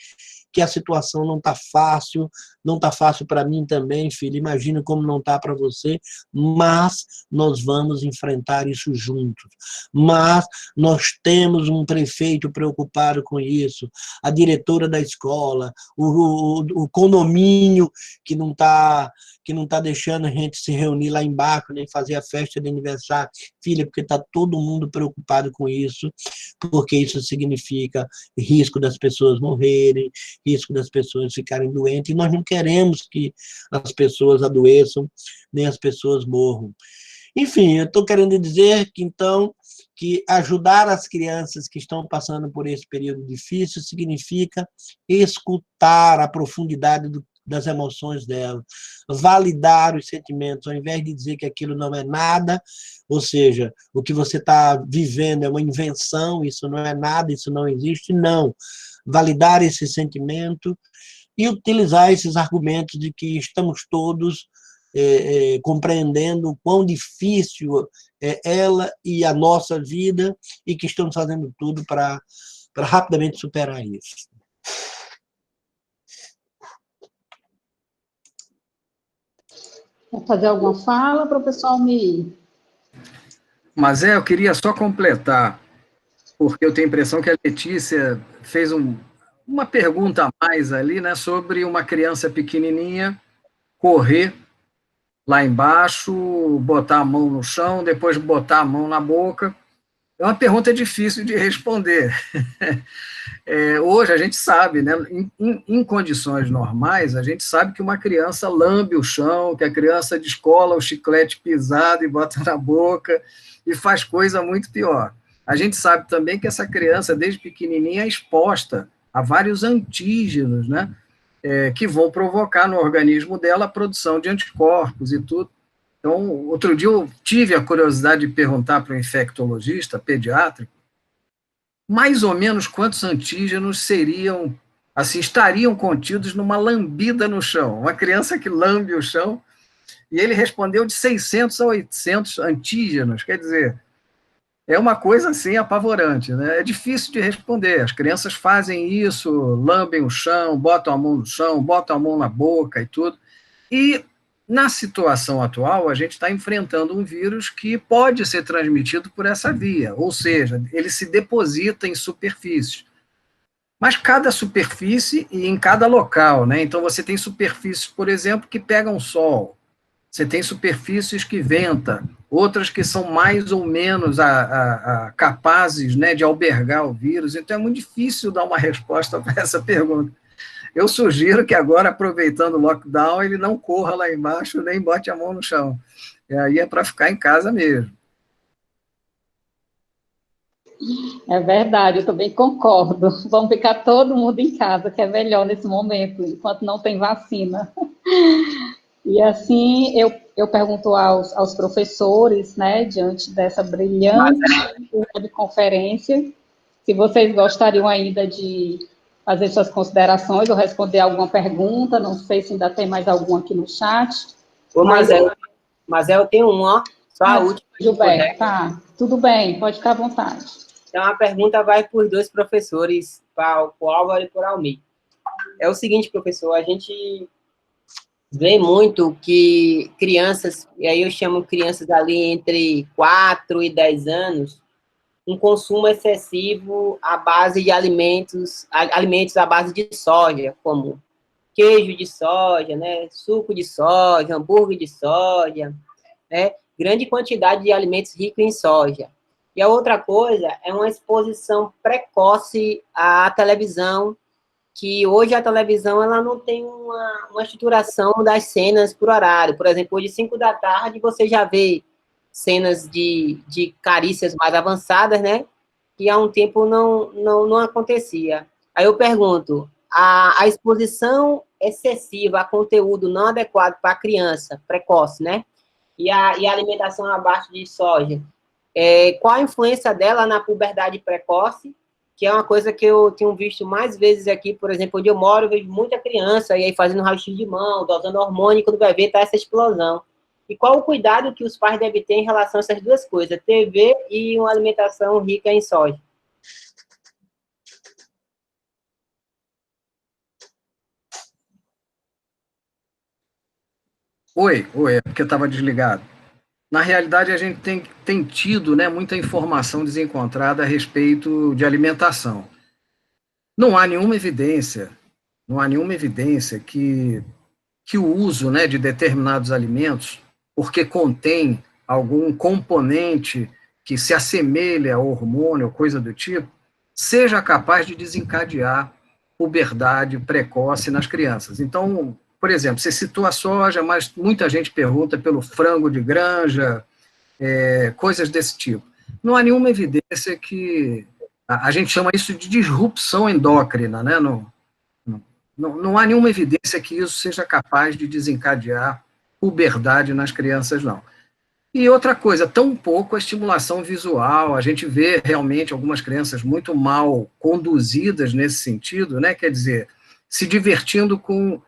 que a situação não está fácil, não está fácil para mim também, filho, imagina como não está para você, mas nós vamos enfrentar isso juntos. Mas nós temos um prefeito preocupado com isso, a diretora da escola, o condomínio que não está deixando a gente se reunir lá embaixo, nem fazer a festa de aniversário, filha, porque está todo mundo preocupado com isso, porque isso significa risco das pessoas morrerem, risco das pessoas ficarem doentes, e nós não queremos que as pessoas adoeçam, nem as pessoas morram. Enfim, eu estou querendo dizer que, então, que ajudar as crianças que estão passando por esse período difícil significa escutar a profundidade das emoções delas, validar os sentimentos, ao invés de dizer que aquilo não é nada, ou seja, o que você está vivendo é uma invenção, isso não é nada, isso não existe, não. Validar esse sentimento e utilizar esses argumentos de que estamos todos compreendendo o quão difícil é ela e a nossa vida e que estamos fazendo tudo para rapidamente superar isso. Quer fazer alguma fala para o pessoal me ir? Mas eu queria só completar, porque eu tenho a impressão que a Letícia fez uma pergunta a mais ali, né, sobre uma criança pequenininha correr lá embaixo, botar a mão no chão, depois botar a mão na boca. É uma pergunta difícil de responder. Hoje a gente sabe, né, em condições normais, a gente sabe que uma criança lambe o chão, que a criança descola o chiclete pisado e bota na boca e faz coisa muito pior. A gente sabe também que essa criança, desde pequenininha, é exposta a vários antígenos, né, que vão provocar no organismo dela a produção de anticorpos e tudo. Então, outro dia eu tive a curiosidade de perguntar para um infectologista pediátrico mais ou menos quantos antígenos seriam, assim, estariam contidos numa lambida no chão, uma criança que lambe o chão, e ele respondeu de 600 a 800 antígenos, quer dizer, é uma coisa assim apavorante, né? É difícil de responder. As crianças fazem isso, lambem o chão, botam a mão no chão, botam a mão na boca e tudo. E na situação atual, a gente está enfrentando um vírus que pode ser transmitido por essa via, ou seja, ele se deposita em superfícies. Mas cada superfície e em cada local, né? Então você tem superfícies, por exemplo, que pegam sol. Você tem superfícies que venta, outras que são mais ou menos capazes, né, de albergar o vírus. Então, é muito difícil dar uma resposta para essa pergunta. Eu sugiro que agora, aproveitando o lockdown, ele não corra lá embaixo, nem bote a mão no chão. E aí é para ficar em casa mesmo. É verdade, eu também concordo. Vamos ficar todo mundo em casa, que é melhor nesse momento, enquanto não tem vacina. E assim, eu pergunto aos professores, né, diante dessa brilhante webconferência, se vocês gostariam ainda de fazer suas considerações ou responder alguma pergunta, não sei se ainda tem mais alguma aqui no chat. Mas eu tenho uma, só a última. Gilberto, tá, tudo bem, pode ficar à vontade. Então, a pergunta vai para os dois professores, para o Álvaro e para o Almir. É o seguinte, professor, a gente vê muito que crianças, e aí eu chamo crianças ali entre 4 e 10 anos, um consumo excessivo à base de alimentos à base de soja, como queijo de soja, né, suco de soja, hambúrguer de soja, né, grande quantidade de alimentos ricos em soja. E a outra coisa é uma exposição precoce à televisão, que hoje a televisão ela não tem uma estruturação das cenas por horário. Por exemplo, hoje, 5 da tarde, você já vê cenas de carícias mais avançadas, né? Que há um tempo não acontecia. Aí eu pergunto, a exposição excessiva a conteúdo não adequado para a criança precoce, né? E a alimentação abaixo de soja, qual a influência dela na puberdade precoce? Que é uma coisa que eu tenho visto mais vezes aqui, por exemplo, onde eu moro, eu vejo muita criança e aí fazendo raio-x de mão, dosando hormônio, quando vai ver, tá essa explosão. E qual o cuidado que os pais devem ter em relação a essas duas coisas, TV e uma alimentação rica em soja? Oi, é porque eu estava desligado. Na realidade, a gente tem tido, né, muita informação desencontrada a respeito de alimentação. Não há nenhuma evidência que o uso, né, de determinados alimentos, porque contém algum componente que se assemelha ao hormônio, coisa do tipo, seja capaz de desencadear puberdade precoce nas crianças. Então, por exemplo, você citou a soja, mas muita gente pergunta pelo frango de granja, coisas desse tipo. Não há nenhuma evidência que... A gente chama isso de disrupção endócrina, né? Não há nenhuma evidência que isso seja capaz de desencadear puberdade nas crianças, não. E outra coisa, tão pouco a estimulação visual, a gente vê realmente algumas crianças muito mal conduzidas nesse sentido, né? Quer dizer, se divertindo com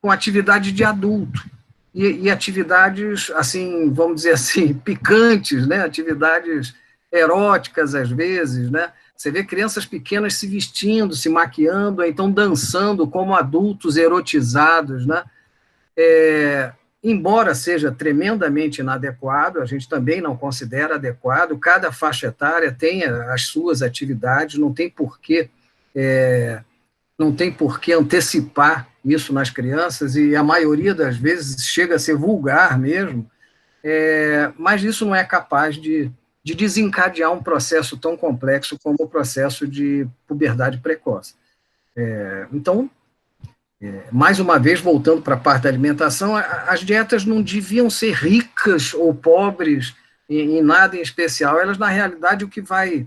atividade de adulto, e atividades, assim, vamos dizer assim, picantes, né? Atividades eróticas, às vezes, né? Você vê crianças pequenas se vestindo, se maquiando, ou então dançando como adultos erotizados, né? Embora seja tremendamente inadequado, a gente também não considera adequado, cada faixa etária tem as suas atividades, não tem porquê antecipar isso nas crianças, e a maioria das vezes chega a ser vulgar mesmo, mas isso não é capaz de desencadear um processo tão complexo como o processo de puberdade precoce. Então, mais uma vez, voltando para a parte da alimentação, as dietas não deviam ser ricas ou pobres em nada em especial, elas, na realidade, o que vai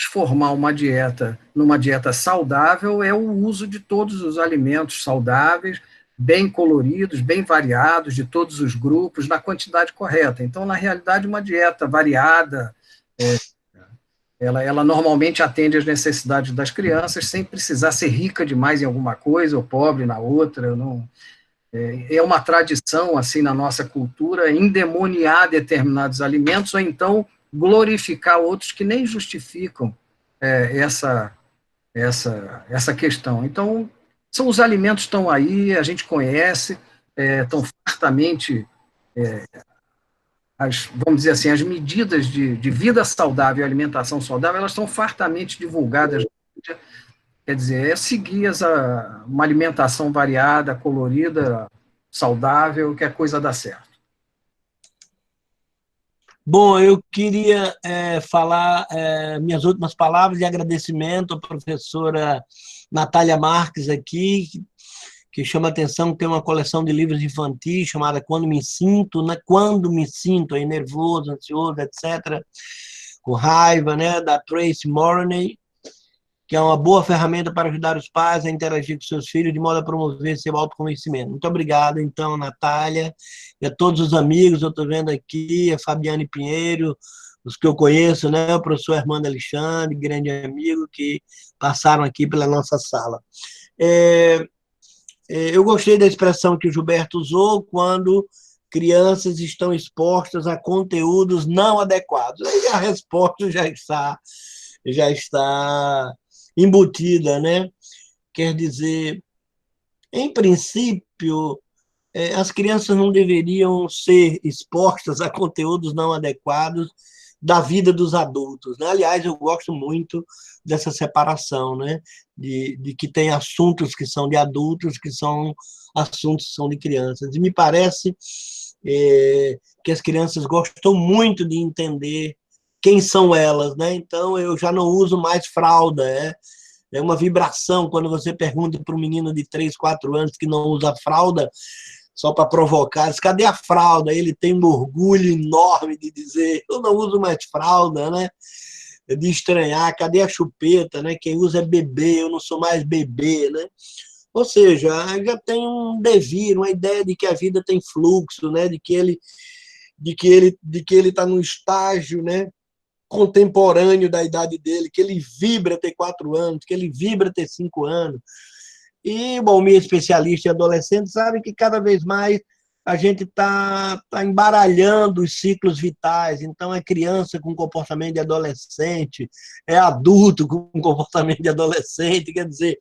transformar uma dieta numa dieta saudável é o uso de todos os alimentos saudáveis, bem coloridos, bem variados, de todos os grupos, na quantidade correta. Então, na realidade, uma dieta variada, ela normalmente atende às necessidades das crianças, sem precisar ser rica demais em alguma coisa, ou pobre na outra. Não, é uma tradição, assim, na nossa cultura, endemoniar determinados alimentos, ou então glorificar outros que nem justificam essa questão. Então, os alimentos estão aí, a gente conhece, estão fartamente, vamos dizer assim, as medidas de vida saudável e alimentação saudável, elas estão fartamente divulgadas. Quer dizer, seguir uma alimentação variada, colorida, saudável, que a coisa dá certo. Bom, eu queria falar minhas últimas palavras de agradecimento à professora Natália Marques aqui, que chama a atenção que tem uma coleção de livros infantis chamada Quando Me Sinto, né? Quando Me Sinto, aí nervoso, ansioso, etc., com raiva, né? Da Tracy Moroney, que é uma boa ferramenta para ajudar os pais a interagir com seus filhos de modo a promover seu autoconhecimento. Muito obrigado, então, Natália, e a todos os amigos, eu estou vendo aqui, a Fabiane Pinheiro, os que eu conheço, né, o professor Armando Alexandre, grande amigo, que passaram aqui pela nossa sala. Eu gostei da expressão que o Gilberto usou, quando crianças estão expostas a conteúdos não adequados. Aí a resposta já está embutida, né? Quer dizer, em princípio, as crianças não deveriam ser expostas a conteúdos não adequados da vida dos adultos, né? Aliás, eu gosto muito dessa separação, né? De que tem assuntos que são de adultos, que são assuntos que são de crianças. E me parece que as crianças gostam muito de entender quem são elas, né? Então, eu já não uso mais fralda, é uma vibração quando você pergunta para um menino de 3, 4 anos que não usa fralda, só para provocar, diz, cadê a fralda? Ele tem um orgulho enorme de dizer, eu não uso mais fralda, né? De estranhar, cadê a chupeta, né? Quem usa é bebê, eu não sou mais bebê, né? Ou seja, já tem um devir, uma ideia de que a vida tem fluxo, né? De que ele está num estágio, né? Contemporâneo da idade dele, que ele vibra ter 4 anos, que ele vibra ter 5 anos. E, bom, minha especialista em adolescente sabe que cada vez mais a gente está embaralhando os ciclos vitais. Então, é criança com comportamento de adolescente, é adulto com comportamento de adolescente. Quer dizer,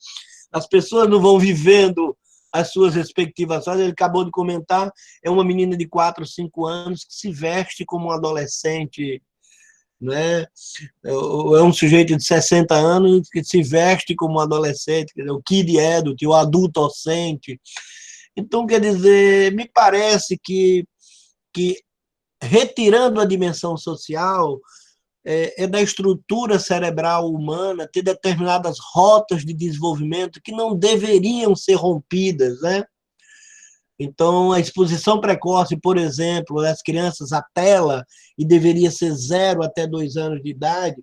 as pessoas não vão vivendo as suas respectivas fases. Ele acabou de comentar, é uma menina de 4, 5 anos que se veste como um adolescente, né? É um sujeito de 60 anos que se veste como um adolescente, quer dizer, o kid adult, o adultocente. Então, quer dizer, me parece que retirando a dimensão social, é da estrutura cerebral humana ter determinadas rotas de desenvolvimento que não deveriam ser rompidas, né? Então, a exposição precoce, por exemplo, das crianças à tela, e deveria ser 0 até 2 anos de idade,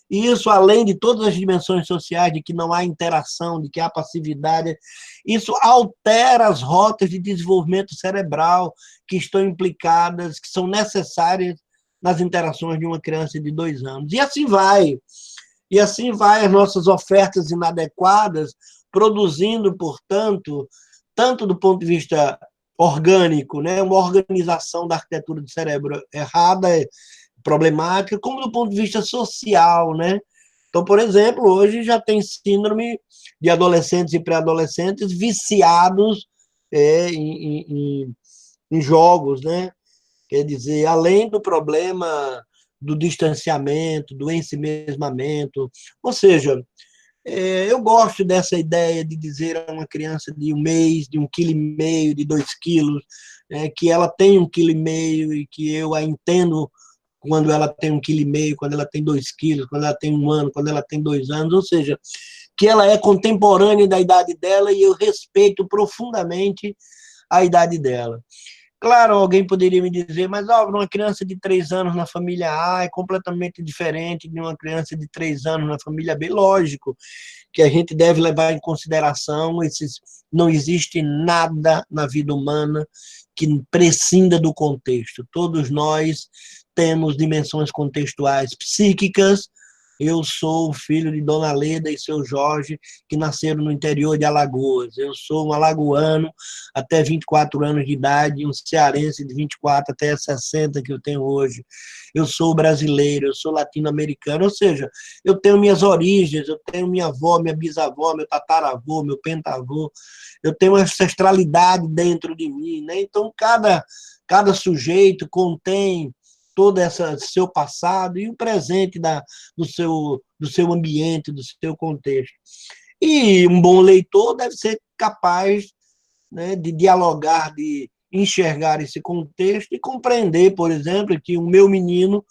e isso, além de todas as dimensões sociais, de que não há interação, de que há passividade, isso altera as rotas de desenvolvimento cerebral que estão implicadas, que são necessárias nas interações de uma criança de 2 anos. E assim vai. E assim vai as nossas ofertas inadequadas, produzindo, portanto, tanto do ponto de vista orgânico, né, uma organização da arquitetura do cérebro errada, problemática, como do ponto de vista social, né? Então, por exemplo, hoje já tem síndrome de adolescentes e pré-adolescentes viciados em jogos, né? Quer dizer, além do problema do distanciamento, do ensimesmamento, ou seja, eu gosto dessa ideia de dizer a uma criança de 1 mês, de 1,5 kg, de 2 quilos, que ela tem 1,5 kg e que eu a entendo quando ela tem 1,5 kg, quando ela tem 2 quilos, quando ela tem 1 ano, quando ela tem 2 anos, ou seja, que ela é contemporânea da idade dela e eu respeito profundamente a idade dela. Claro, alguém poderia me dizer, mas uma criança de 3 anos na família A é completamente diferente de uma criança de 3 anos na família B. Lógico que a gente deve levar em consideração não existe nada na vida humana que prescinda do contexto. Todos nós temos dimensões contextuais psíquicas. Eu sou filho de Dona Leda e seu Jorge, que nasceram no interior de Alagoas. Eu sou um alagoano até 24 anos de idade, um cearense de 24 até 60 que eu tenho hoje. Eu sou brasileiro, eu sou latino-americano, ou seja, eu tenho minhas origens, eu tenho minha avó, minha bisavó, meu tataravô, meu pentavô, eu tenho uma ancestralidade dentro de mim, né? Então, cada sujeito contém todo esse seu passado e o presente do seu ambiente, do seu contexto. E um bom leitor deve ser capaz, né, de dialogar, de enxergar esse contexto e compreender, por exemplo, que o meu menino,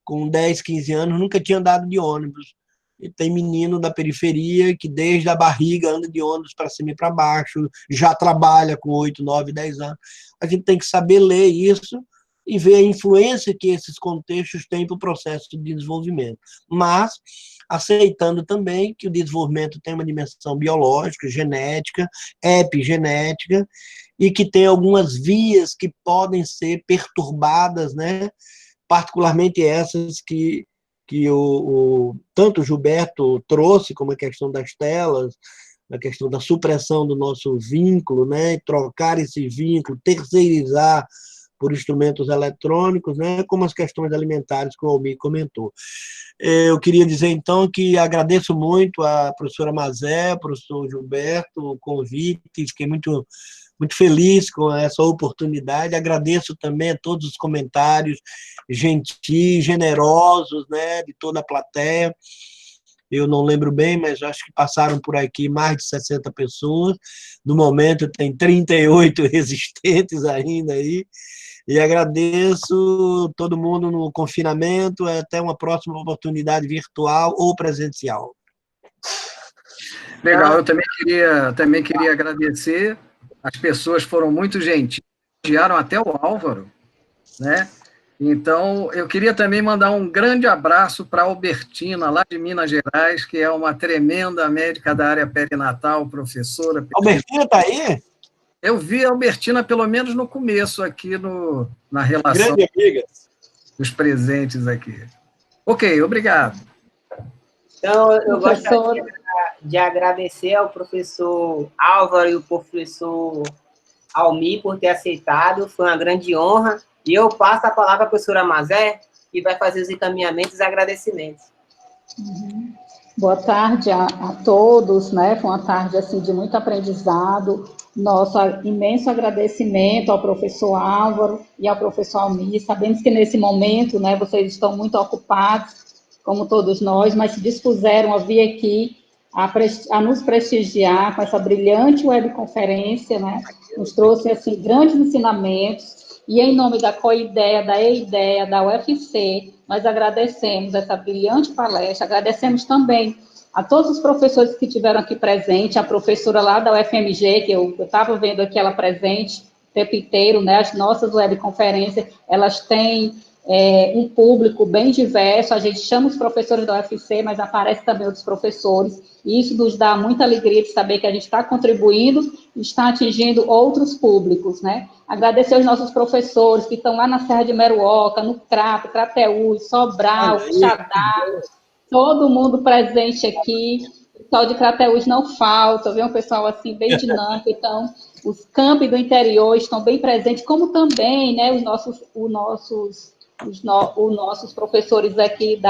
com 10, 15 anos, nunca tinha andado de ônibus. E tem menino da periferia que desde a barriga anda de ônibus para cima e para baixo, já trabalha com 8, 9, 10 anos. A gente tem que saber ler isso e ver a influência que esses contextos têm para o processo de desenvolvimento. Mas aceitando também que o desenvolvimento tem uma dimensão biológica, genética, epigenética, e que tem algumas vias que podem ser perturbadas, né? Particularmente essas que tanto o Gilberto trouxe, como a questão das telas, a questão da supressão do nosso vínculo, né? Trocar esse vínculo, terceirizar por instrumentos eletrônicos, né, como as questões alimentares que o Almir comentou. Eu queria dizer, então, que agradeço muito à professora Mazé, ao professor Gilberto, o convite, fiquei muito, muito feliz com essa oportunidade, agradeço também a todos os comentários gentis, generosos, né, de toda a plateia. Eu não lembro bem, mas acho que passaram por aqui mais de 60 pessoas. No momento, tem 38 resistentes ainda aí. E agradeço todo mundo no confinamento. Até uma próxima oportunidade virtual ou presencial. Legal, eu também queria agradecer. As pessoas foram muito gentis, elogiaram até o Álvaro, né? Então, eu queria também mandar um grande abraço para a Albertina, lá de Minas Gerais, que é uma tremenda médica da área perinatal, professora. Albertina está aí? Eu vi a Albertina, pelo menos no começo, aqui na relação Grande amiga. dos presentes aqui. Ok, obrigado. Então, eu gostaria de agradecer ao professor Álvaro e o professor Almir por ter aceitado, foi uma grande honra. E eu passo a palavra à professora Mazé, que vai fazer os encaminhamentos e agradecimentos. Boa tarde a todos, né? Foi uma tarde assim, de muito aprendizado. Nosso imenso agradecimento ao professor Álvaro e ao professor Almir. Sabemos que nesse momento, né, vocês estão muito ocupados, como todos nós, mas se dispuseram a vir aqui a nos prestigiar com essa brilhante webconferência, né? Nos trouxe assim, grandes ensinamentos. E em nome da COIDEA, da EIDEA, da UFC, nós agradecemos essa brilhante palestra, agradecemos também a todos os professores que estiveram aqui presentes, a professora lá da UFMG, que eu estava vendo aqui ela presente o tempo inteiro, né? As nossas webconferências, elas têm um público bem diverso, a gente chama os professores da UFC, mas aparece também outros professores, e isso nos dá muita alegria de saber que a gente está contribuindo e está atingindo outros públicos, né? Agradecer aos nossos professores que estão lá na Serra de Meruoca, no Crato, Crateús, Sobral, Xadá, todo mundo presente aqui. O pessoal de Crateús não falta, viu? Um pessoal assim bem dinâmico, então os campi do interior estão bem presentes, como também, né, os nossos professores aqui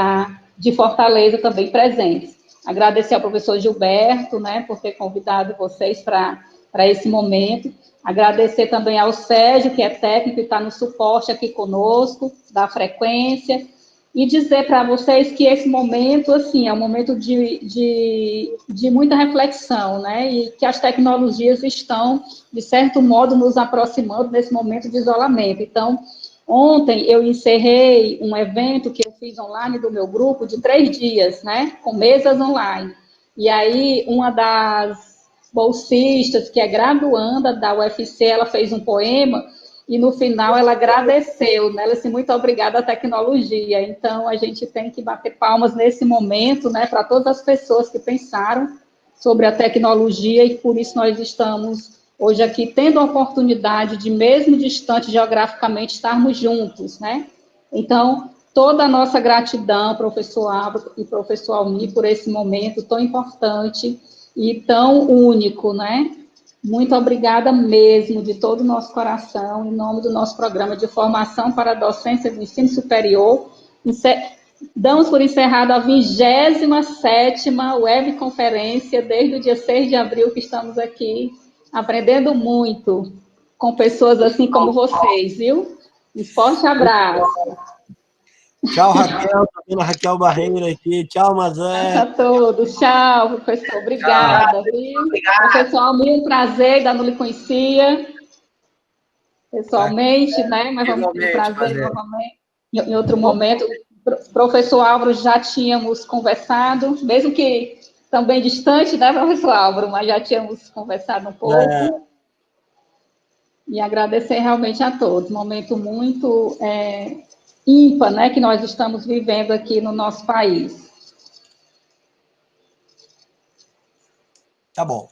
de Fortaleza também presentes. Agradecer ao professor Gilberto, né, por ter convidado vocês para esse momento. Agradecer também ao Sérgio, que é técnico e está no suporte aqui conosco, da frequência, e dizer para vocês que esse momento, assim, é um momento de muita reflexão, né, e que as tecnologias estão, de certo modo, nos aproximando nesse momento de isolamento. Então, ontem eu encerrei um evento que eu fiz online do meu grupo de 3 dias, né, com mesas online. E aí, uma das bolsistas, que é graduanda da UFC, ela fez um poema, e no final ela agradeceu, né? Ela disse, muito obrigada à tecnologia. Então, a gente tem que bater palmas nesse momento, né, para todas as pessoas que pensaram sobre a tecnologia, e por isso nós estamos hoje aqui tendo a oportunidade de, mesmo distante geograficamente, estarmos juntos, né? Então, toda a nossa gratidão, professor Álvaro e professor Almir, por esse momento tão importante e tão único, né? Muito obrigada mesmo, de todo o nosso coração, em nome do nosso programa de formação para a docência do ensino superior. Damos por encerrada a 27ª webconferência, desde o dia 6 de abril que estamos aqui, aprendendo muito com pessoas assim como vocês, viu? Um forte abraço. Tchau, Raquel. Tô vendo a Raquel Barreira aqui. Tchau, Mazé. A todos. Tchau, professor. Obrigada, viu? Obrigado. Professor Almir, um prazer, ainda não lhe conhecia pessoalmente, né? Mas vamos ter um prazer novamente em outro momento. Professor Álvaro, já tínhamos conversado, mesmo que também distante, né, professor Álvaro, mas já tínhamos conversado um pouco. E agradecer realmente a todos. Momento muito ímpar, né, que nós estamos vivendo aqui no nosso país. Tá bom.